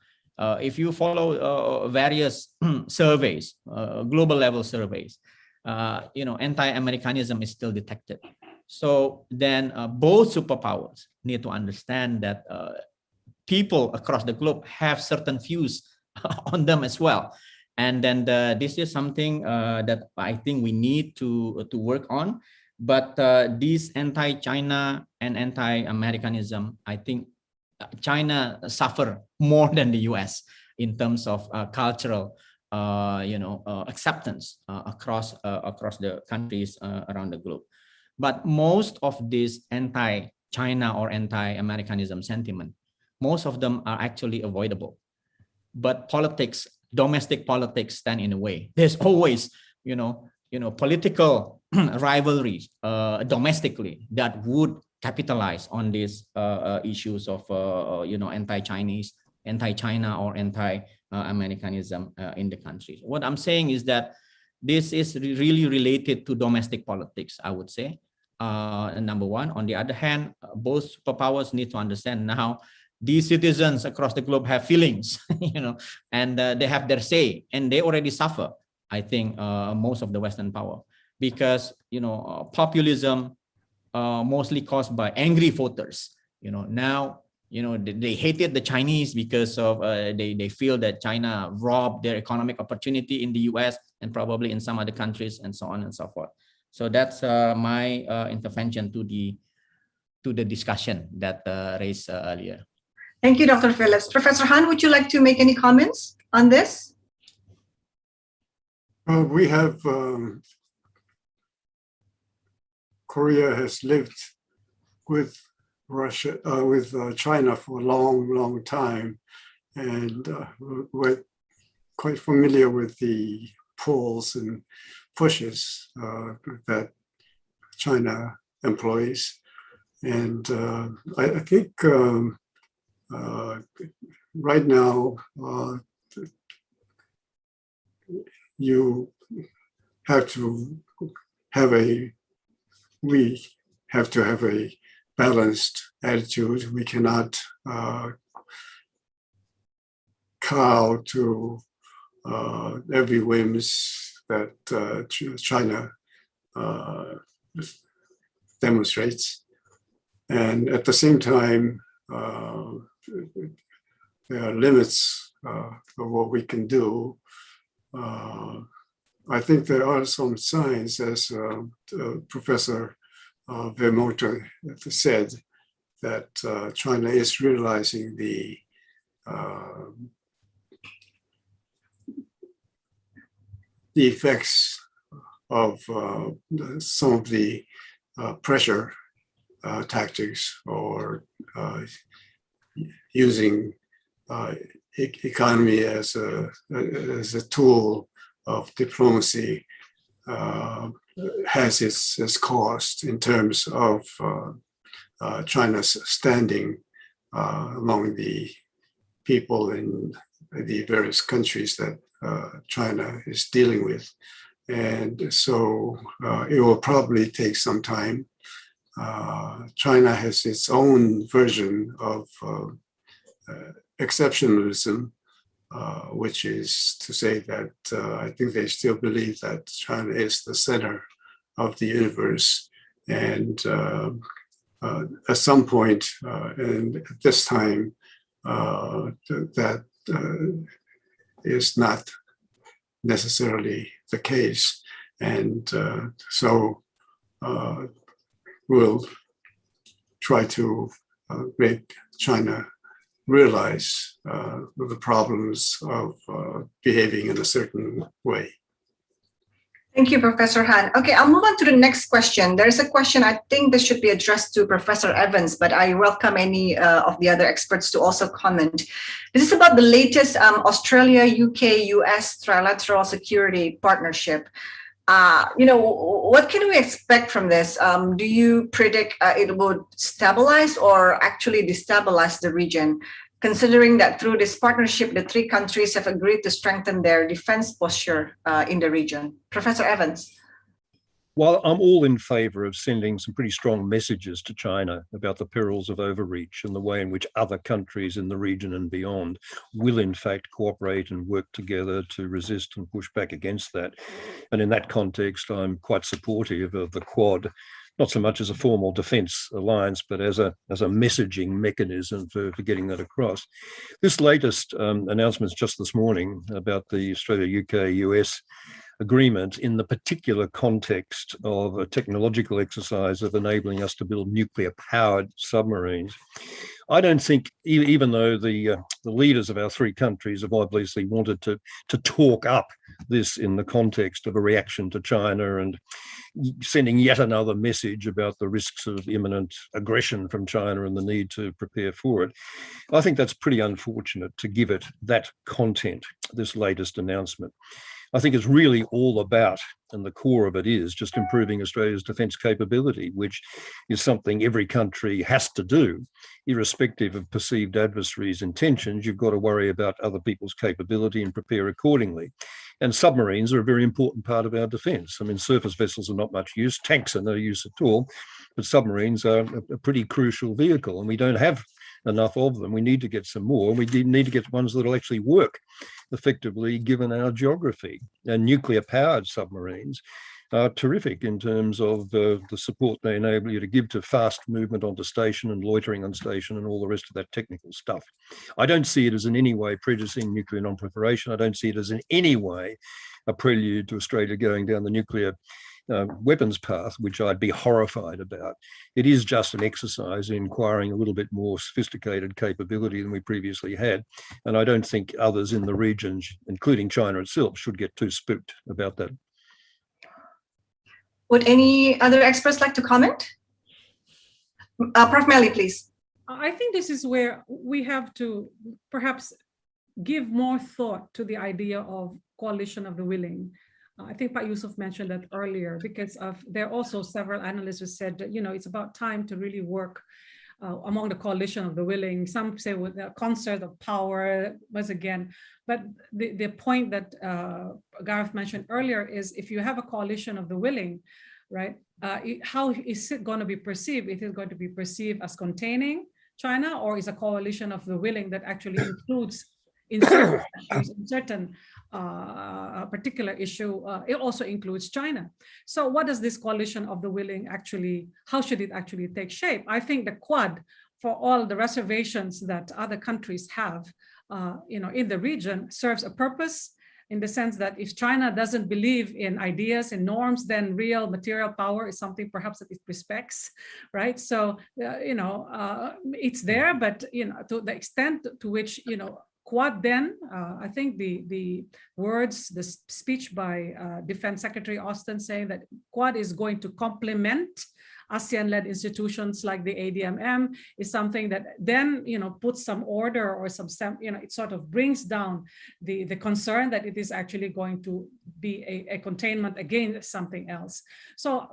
If you follow various surveys, global level surveys, anti-Americanism is still detected. So then both superpowers need to understand that people across the globe have certain views on them as well. And then this is something that I think we need to work on. But this anti-China and anti-Americanism, I think China suffer more than the US in terms of cultural acceptance across the countries around the globe. But most of this anti-China or anti-Americanism sentiment, most of them are actually avoidable. But politics, domestic politics, stand in the way. There's always, political rivalries domestically that would capitalize on these issues of, anti-Chinese, anti-China, or anti-Americanism in the country. What I'm saying is that this is really related to domestic politics, I would say. Number one. On the other hand, both superpowers need to understand now these citizens across the globe have feelings, and they have their say, and they already suffer, I think, most of the Western power, because, populism mostly caused by angry voters. Now, they hated the Chinese because of they feel that China robbed their economic opportunity in the US and probably in some other countries, and so on and so forth. So that's my intervention to the discussion that raised earlier. Thank you, Dr. Phillips. Professor Han, would you like to make any comments on this? We have, Korea has lived with Russia, with China for a long, long time. And we're quite familiar with the pulls and pushes that China employs. And I think right now, we have to have a balanced attitude. We cannot cow to every whims that China demonstrates. And at the same time, there are limits of what we can do. I think there are some signs, as Professor Vermonte said, that China is realizing the effects of some of the pressure tactics, or using economy as a tool of diplomacy has its cost in terms of China's standing among the people in the various countries that China is dealing with. And so it will probably take some time. China has its own version of exceptionalism, which is to say that I think they still believe that China is the center of the universe. And at some point, and at this time, that is not necessarily the case. And so we'll try to make China realize the problems of behaving in a certain way. Thank you, Professor Han. Okay, I'll move on to the next question. There's a question I think this should be addressed to Professor Evans, but I welcome any of the other experts to also comment. This is about the latest Australia, UK, US trilateral security partnership. What can we expect from this? Do you predict it would stabilize or actually destabilize the region? Considering that through this partnership, the three countries have agreed to strengthen their defense posture in the region. Professor Evans. Well, I'm all in favor of sending some pretty strong messages to China about the perils of overreach and the way in which other countries in the region and beyond will in fact cooperate and work together to resist and push back against that. And in that context, I'm quite supportive of the Quad, not so much as a formal defence alliance, but as a messaging mechanism for getting that across. This latest announcement just this morning about the Australia, UK, US agreement in the particular context of a technological exercise of enabling us to build nuclear-powered submarines. I don't think, even though the leaders of our three countries have obviously wanted to talk up this in the context of a reaction to China and sending yet another message about the risks of imminent aggression from China and the need to prepare for it, I think that's pretty unfortunate to give it that content, this latest announcement. I think it's really all about, and the core of it is just improving Australia's defence capability, which is something every country has to do, irrespective of perceived adversaries' intentions. You've got to worry about other people's capability and prepare accordingly. And submarines are a very important part of our defence. I mean, surface vessels are not much use, tanks are no use at all, but submarines are a pretty crucial vehicle, and we don't have enough of them. We need to get some more. We need to get ones that will actually work effectively given our geography. And nuclear-powered submarines are terrific in terms of the support they enable you to give to fast movement onto station and loitering on station and all the rest of that technical stuff. I don't see it as in any way prejudicing nuclear non-proliferation. I don't see it as in any way a prelude to Australia going down the nuclear weapons path, which I'd be horrified about. It is just an exercise in acquiring a little bit more sophisticated capability than we previously had. And I don't think others in the region, including China itself, should get too spooked about that. Would any other experts like to comment? Prof. Mely, please. I think this is where we have to perhaps give more thought to the idea of coalition of the willing. I think Pak Jusuf mentioned that earlier, because there are also several analysts who said that, it's about time to really work among the coalition of the willing. Some say with the concert of power, once again. But the point that Gareth mentioned earlier is if you have a coalition of the willing, right, how is it going to be perceived? Is it going to be perceived as containing China, or is a coalition of the willing that actually includes in certain issues, in certain particular issue, it also includes China. So what does this coalition of the willing actually, how should it actually take shape? I think the Quad, for all the reservations that other countries have, in the region, serves a purpose in the sense that if China doesn't believe in ideas and norms, then real material power is something perhaps that it respects, right? So, it's there, but, to the extent to which, Quad then, I think the speech by Defense Secretary Austin saying that Quad is going to complement ASEAN-led institutions like the ADMM is something that then, puts some order or some, it sort of brings down the concern that it is actually going to be a containment against something else. So,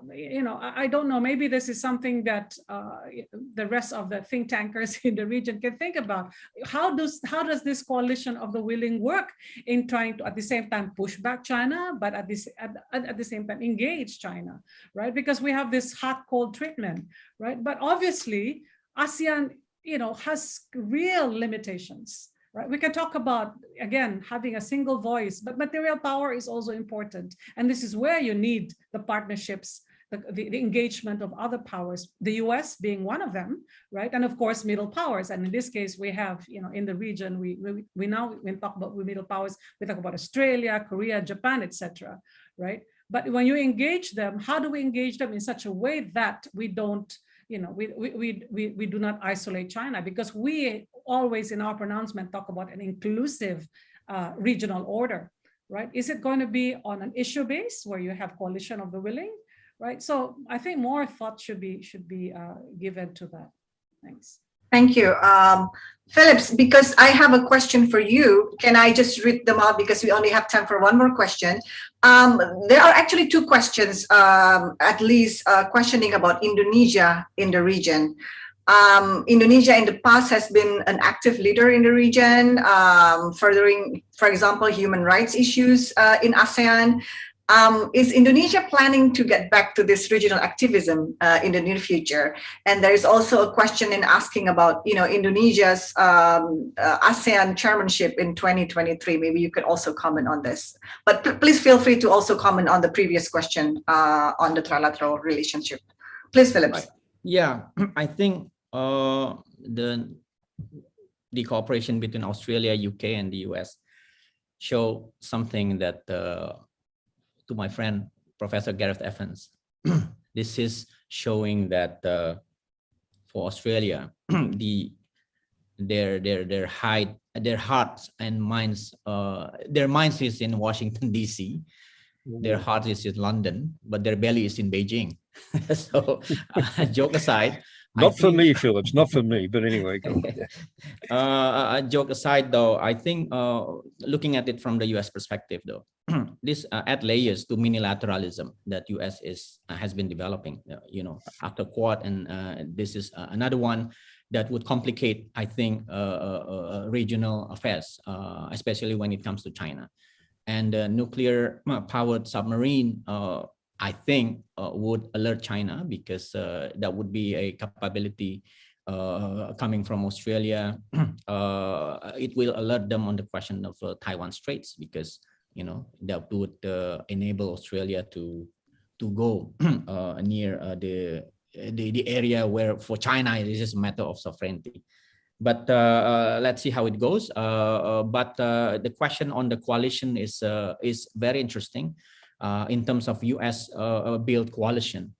I don't know, maybe this is something that the rest of the think tankers in the region can think about. How does this coalition of the willing work in trying to, at the same time, push back China, but at the same time engage China, right? Because we have this hot-cold treatment, right? But obviously, ASEAN, has real limitations, right? We can talk about, again, having a single voice, but material power is also important. And this is where you need the partnerships, the engagement of other powers, the US being one of them, right? And of course, middle powers. And in this case, we have, in the region, we now, when we talk about middle powers, we talk about Australia, Korea, Japan, etc., right? But when you engage them, how do we engage them in such a way that we don't, we do not isolate China? Because we always in our pronouncement talk about an inclusive regional order, right? Is it going to be on an issue base where you have coalition of the willing? Right, so I think more thought should be given to that. Thanks. Thank you, Phillips. Because I have a question for you. Can I just read them out because we only have time for one more question? There are actually two questions, at least questioning about Indonesia in the region. Indonesia in the past has been an active leader in the region, furthering, for example, human rights issues in ASEAN. Is Indonesia planning to get back to this regional activism in the near future? And there is also a question in asking about, Indonesia's ASEAN chairmanship in 2023. Maybe you could also comment on this. But please feel free to also comment on the previous question on the trilateral relationship. Please, Phillips. Yeah, I think the cooperation between Australia, UK, and the US show something that to my friend, Professor Gareth Evans, this is showing that for Australia, their hearts and minds, their minds is in Washington, DC, their heart is in London, but their belly is in Beijing. So joke aside, not for me, Phillips, not for me, but anyway. Go on. Joke aside, though, I think looking at it from the US perspective, though, this add layers to minilateralism that US has been developing, after Quad, and this is another one that would complicate, I think, regional affairs, especially when it comes to China. And nuclear-powered submarine, I think, would alert China, because that would be a capability coming from Australia. It will alert them on the question of Taiwan Straits, because that would enable Australia to go near the area where for China it is just a matter of sovereignty. But let's see how it goes. But the question on the coalition is very interesting in terms of US built coalition,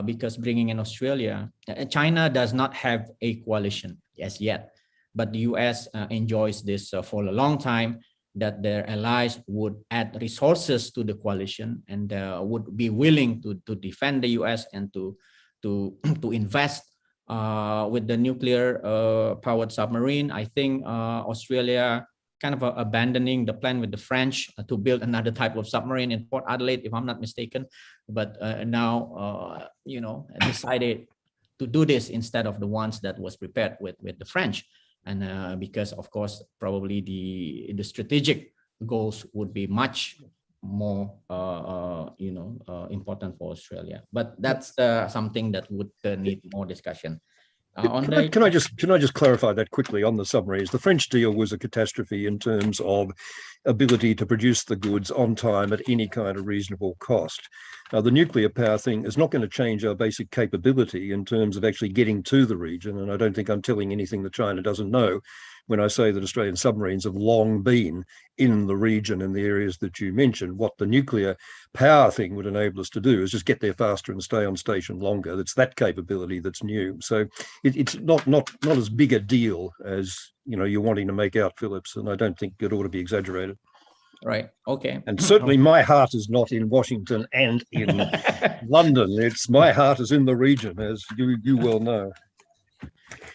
because bringing in Australia, China does not have a coalition as yet, but the US enjoys this for a long time, that their allies would add resources to the coalition and would be willing to defend the US and to invest with the nuclear powered submarine. I think Australia kind of abandoning the plan with the French to build another type of submarine in Port Adelaide, if I'm not mistaken, but now decided to do this instead of the ones that was prepared with the French. And because, of course, probably the strategic goals would be much more important for Australia. But that's something that would need more discussion. Can I just clarify that quickly on the submarines? The French deal was a catastrophe in terms of ability to produce the goods on time at any kind of reasonable cost. Now, the nuclear power thing is not going to change our basic capability in terms of actually getting to the region. And I don't think I'm telling anything that China doesn't know when I say that Australian submarines have long been in the region in the areas that you mentioned. What the nuclear power thing would enable us to do is just get there faster and stay on station longer. It's that capability that's new. So it's not as big a deal as you're wanting to make out, Phillips, and I don't think it ought to be exaggerated. Right. Okay. And certainly my heart is not in Washington and in London. My heart is in the region, as you well know.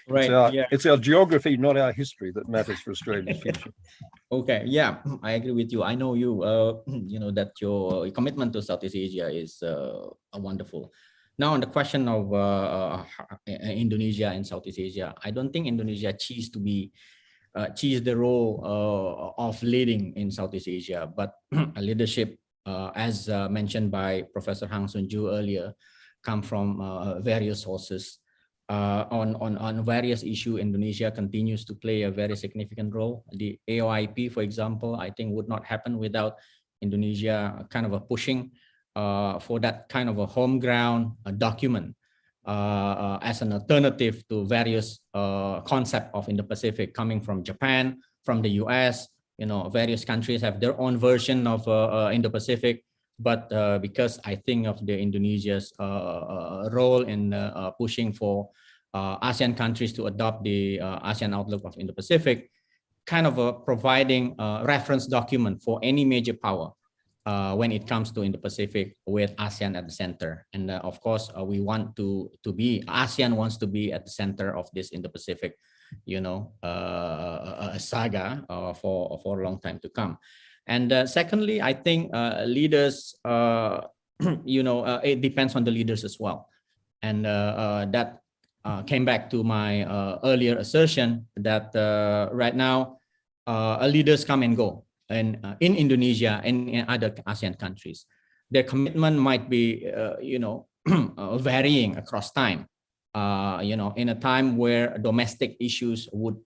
Right. It's our geography, not our history, that matters for Australia's future. Okay. Yeah, I agree with you. I know you. You know that your commitment to Southeast Asia is wonderful. Now, on the question of Indonesia and Southeast Asia, I don't think Indonesia choose the role of leading in Southeast Asia, but a leadership, as mentioned by Professor Sung-Joo earlier, come from various sources. On various issues, Indonesia continues to play a very significant role. The AOIP, for example, I think would not happen without Indonesia kind of pushing for that kind of a home ground document as an alternative to various concepts of Indo-Pacific coming from Japan, from the US. You know, various countries have their own version of Indo-Pacific, but because I think of the Indonesia's role in pushing for ASEAN countries to adopt the ASEAN outlook of Indo-Pacific, kind of providing a reference document for any major power when it comes to Indo-Pacific with ASEAN at the center. And of course, we want ASEAN wants to be at the center of this Indo-Pacific, you know, saga for a long time to come. And secondly, I think leaders, you know, it depends on the leaders as well. And that came back to my earlier assertion that right now, leaders come and go. And in Indonesia and in other ASEAN countries, their commitment might be, you know, varying across time. You know, in a time where domestic issues would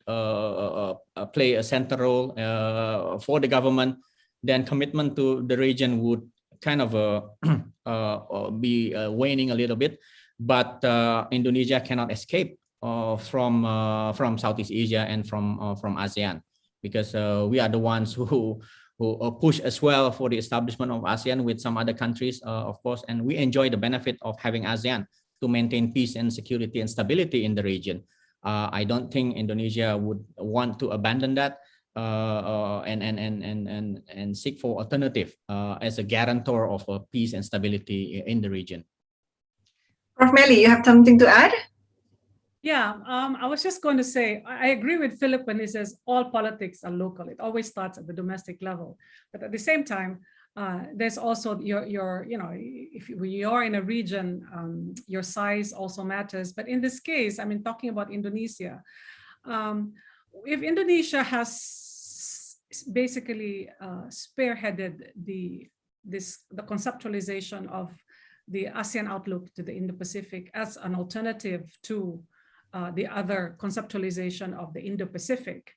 play a central role for the government, then commitment to the region would kind of be waning a little bit. But Indonesia cannot escape from Southeast Asia and from ASEAN, because we are the ones who push as well for the establishment of ASEAN with some other countries, of course, and we enjoy the benefit of having ASEAN to maintain peace and security and stability in the region. I don't think Indonesia would want to abandon that and seek for alternative as a guarantor of peace and stability in the region. Prof. Mely, you have something to add? Yeah, I was just going to say, I agree with Philip when he says all politics are local. It always starts at the domestic level. But at the same time, there's also your, you know, if you are in a region, your size also matters. But in this case, I mean, talking about Indonesia, if Indonesia has basically spearheaded the conceptualization of the ASEAN outlook to the Indo-Pacific as an alternative to the other conceptualization of the Indo-Pacific.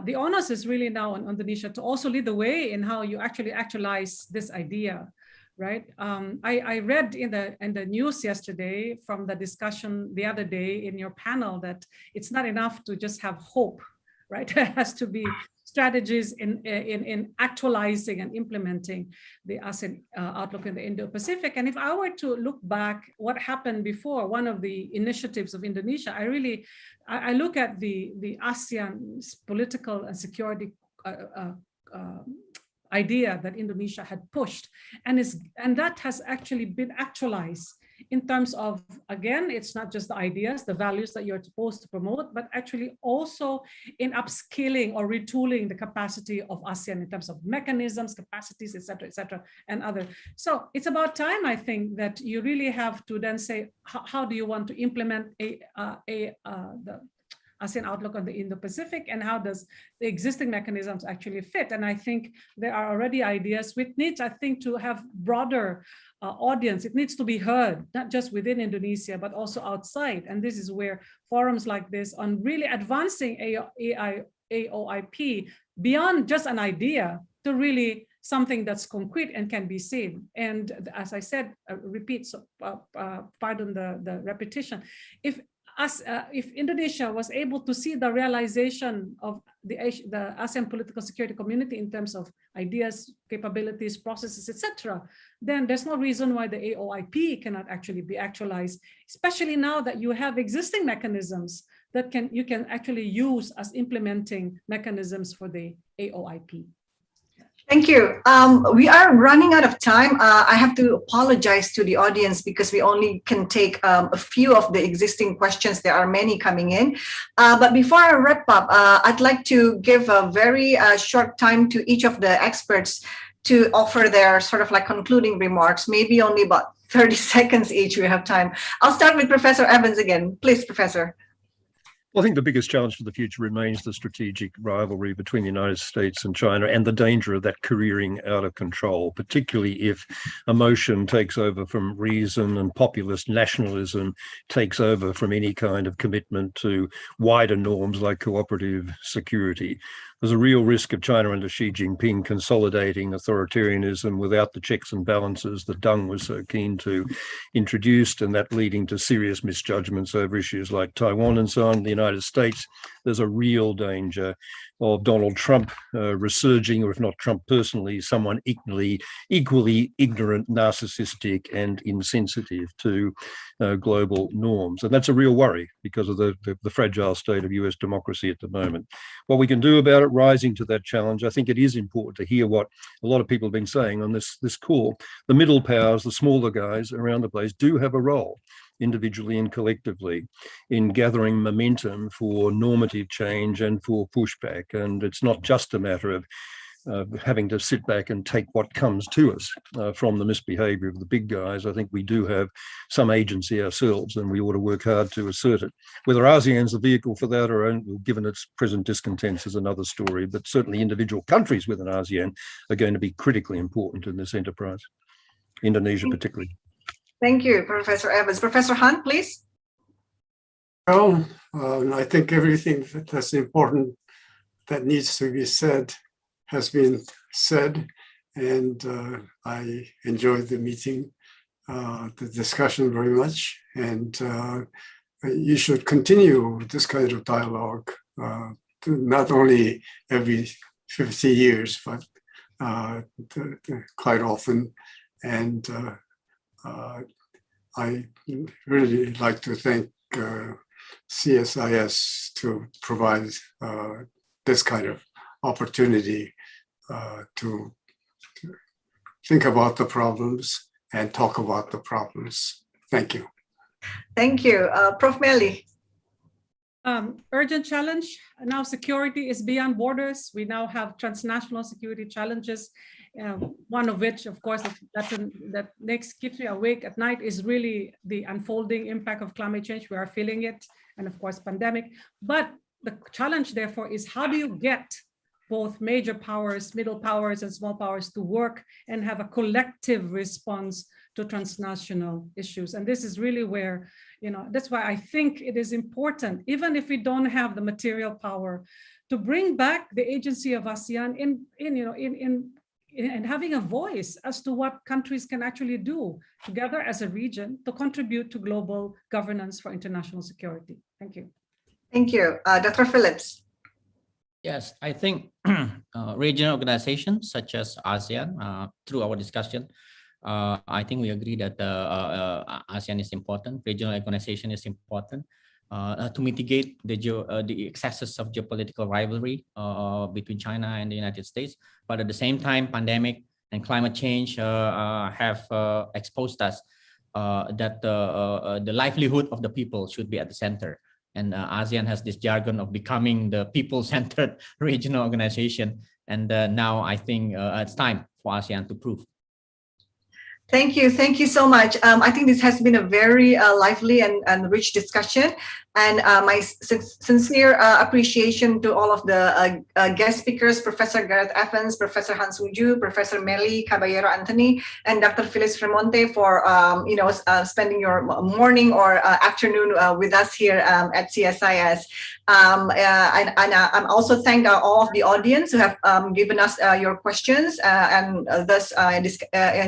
The onus is really now on Indonesia to also lead the way in how you actually actualize this idea, right? I read in the news yesterday from the discussion the other day in your panel that it's not enough to just have hope, right? It has to be strategies in actualizing and implementing the ASEAN outlook in the Indo-Pacific. And if I were to look back what happened before, one of the initiatives of Indonesia, I look at the ASEAN's political and security idea that Indonesia had pushed, and that has actually been actualized in terms of, again, it's not just the ideas, the values that you're supposed to promote, but actually also in upskilling or retooling the capacity of ASEAN in terms of mechanisms, capacities, et cetera, and other. So it's about time, I think, that you really have to then say, how do you want to implement the ASEAN outlook on the Indo-Pacific, and how does the existing mechanisms actually fit? And I think there are already ideas which needs, I think, to have broader audience. It needs to be heard, not just within Indonesia, but also outside. And this is where forums like this on really advancing AOIP beyond just an idea to really something that's concrete and can be seen. And as I said, pardon the repetition, if Indonesia was able to see the realization of the ASEAN political security community in terms of ideas, capabilities, processes, etc., then there's no reason why the AOIP cannot actually be actualized, especially now that you have existing mechanisms that you can actually use as implementing mechanisms for the AOIP. Thank you. We are running out of time. I have to apologize to the audience because we only can take a few of the existing questions. There are many coming in. But before I wrap up, I'd like to give a very short time to each of the experts to offer their sort of like concluding remarks, maybe only about 30 seconds each. We have time. I'll start with Professor Evans again. Please, Professor. Well, I think the biggest challenge for the future remains the strategic rivalry between the United States and China and the danger of that careering out of control, particularly if emotion takes over from reason and populist nationalism takes over from any kind of commitment to wider norms like cooperative security. There's a real risk of China under Xi Jinping consolidating authoritarianism without the checks and balances that Deng was so keen to introduce, and that leading to serious misjudgments over issues like Taiwan and so on. In the United States, there's a real danger of Donald Trump resurging, or if not Trump personally, someone equally ignorant, narcissistic, and insensitive to global norms. And that's a real worry because of the fragile state of US democracy at the moment. What we can do about it, rising to that challenge, I think it is important to hear what a lot of people have been saying on this call. The middle powers, the smaller guys around the place, do have a role, individually and collectively, in gathering momentum for normative change and for pushback. And it's not just a matter of having to sit back and take what comes to us from the misbehavior of the big guys. I think we do have some agency ourselves, and we ought to work hard to assert it. Whether ASEAN's the vehicle for that or given its present discontents is another story, but certainly individual countries within ASEAN are going to be critically important in this enterprise, Indonesia particularly. Thank you, Professor Evans. Professor Han, please. Well, I think everything that's important that needs to be said has been said, and I enjoyed the meeting, the discussion very much, and you should continue this kind of dialogue, not only every 50 years, but quite often. And I really like to thank CSIS to provide this kind of opportunity to think about the problems and talk about the problems. Thank you. Thank you. Prof. Mely. Urgent challenge. Now security is beyond borders. We now have transnational security challenges. One of which, of course, that keeps me awake at night is really the unfolding impact of climate change. We are feeling it, and of course, pandemic. But the challenge, therefore, is how do you get both major powers, middle powers, and small powers to work and have a collective response to transnational issues? And this is really where, that's why I think it is important, even if we don't have the material power, to bring back the agency of ASEAN in having a voice as to what countries can actually do together as a region to contribute to global governance for international security. Thank you. Thank you. Dr. Phillips. Yes, I think regional organizations such as ASEAN, through our discussion, I think we agree that ASEAN is important. Regional organization is important to mitigate the excesses of geopolitical rivalry between China and the United States. But at the same time, pandemic and climate change have exposed us that the livelihood of the people should be at the center. And ASEAN has this jargon of becoming the people-centered regional organization. And now I think it's time for ASEAN to prove. Thank you. Thank you so much. I think this has been a very lively and rich discussion. And my sincere appreciation to all of the guest speakers, Professor Gareth Evans, Professor Sung-Joo, Professor Mely, Caballero-Anthony, and Dr. Phyllis Vermonte for spending your morning or afternoon with us here at CSIS. And I'm also thank all of the audience who have given us your questions and thus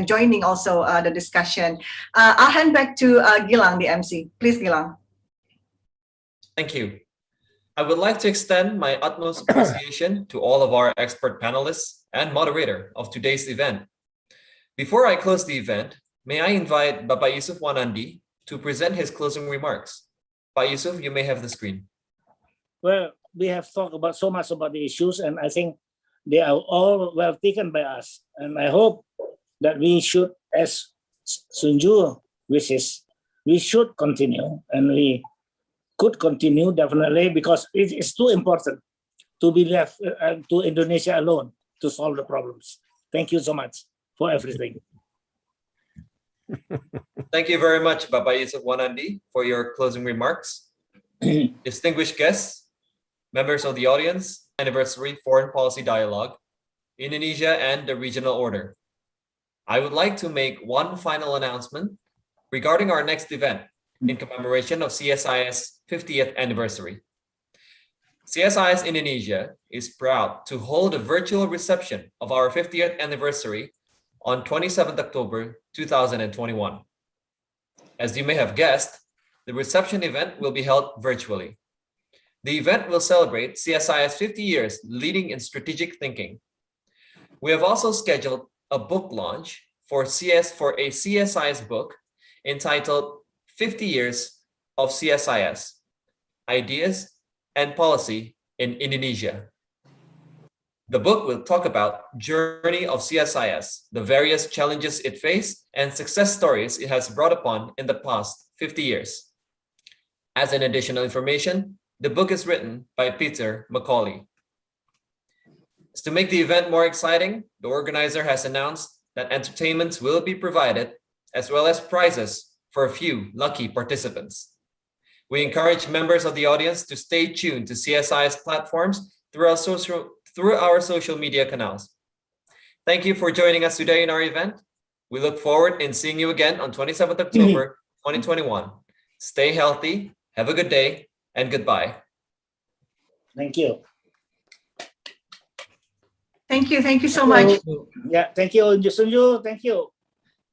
joining also the discussion. I'll hand back to Gilang, the MC. Please, Gilang. Thank you. I would like to extend my utmost appreciation to all of our expert panelists and moderator of today's event. Before I close the event, may I invite Bapak Jusuf Wanandi to present his closing remarks. Pak Jusuf, you may have the screen. Well, we have talked about so much about the issues, and I think they are all well taken by us. And I hope that we should, as Sung-Joo wishes, we should continue, and we could continue definitely, because it is too important to be left to Indonesia alone to solve the problems. Thank you so much for everything. Thank you very much, Bapak Jusuf Wanandi, for your closing remarks. Distinguished guests, members of the audience, Anniversary Foreign Policy Dialogue, Indonesia and the Regional Order. I would like to make one final announcement regarding our next event in commemoration of CSIS 50th anniversary. CSIS Indonesia is proud to hold a virtual reception of our 50th anniversary on 27th October 2021. As you may have guessed, the reception event will be held virtually. The event will celebrate CSIS 50 years leading in strategic thinking. We have also scheduled a book launch for a CSIS book entitled 50 Years of CSIS, Ideas and Policy in Indonesia. The book will talk about journey of CSIS, the various challenges it faced and success stories it has brought upon in the past 50 years. As an additional information, the book is written by Peter Macaulay. To make the event more exciting, the organizer has announced that entertainment will be provided, as well as prizes for a few lucky participants. We encourage members of the audience to stay tuned to CSIS platforms through our social media canals. Thank you for joining us today in our event. We look forward in seeing you again on 27th October 2021. Stay healthy, have a good day, and goodbye. Thank you. Thank you so much. Yeah, thank you, Sung-Joo. Thank you.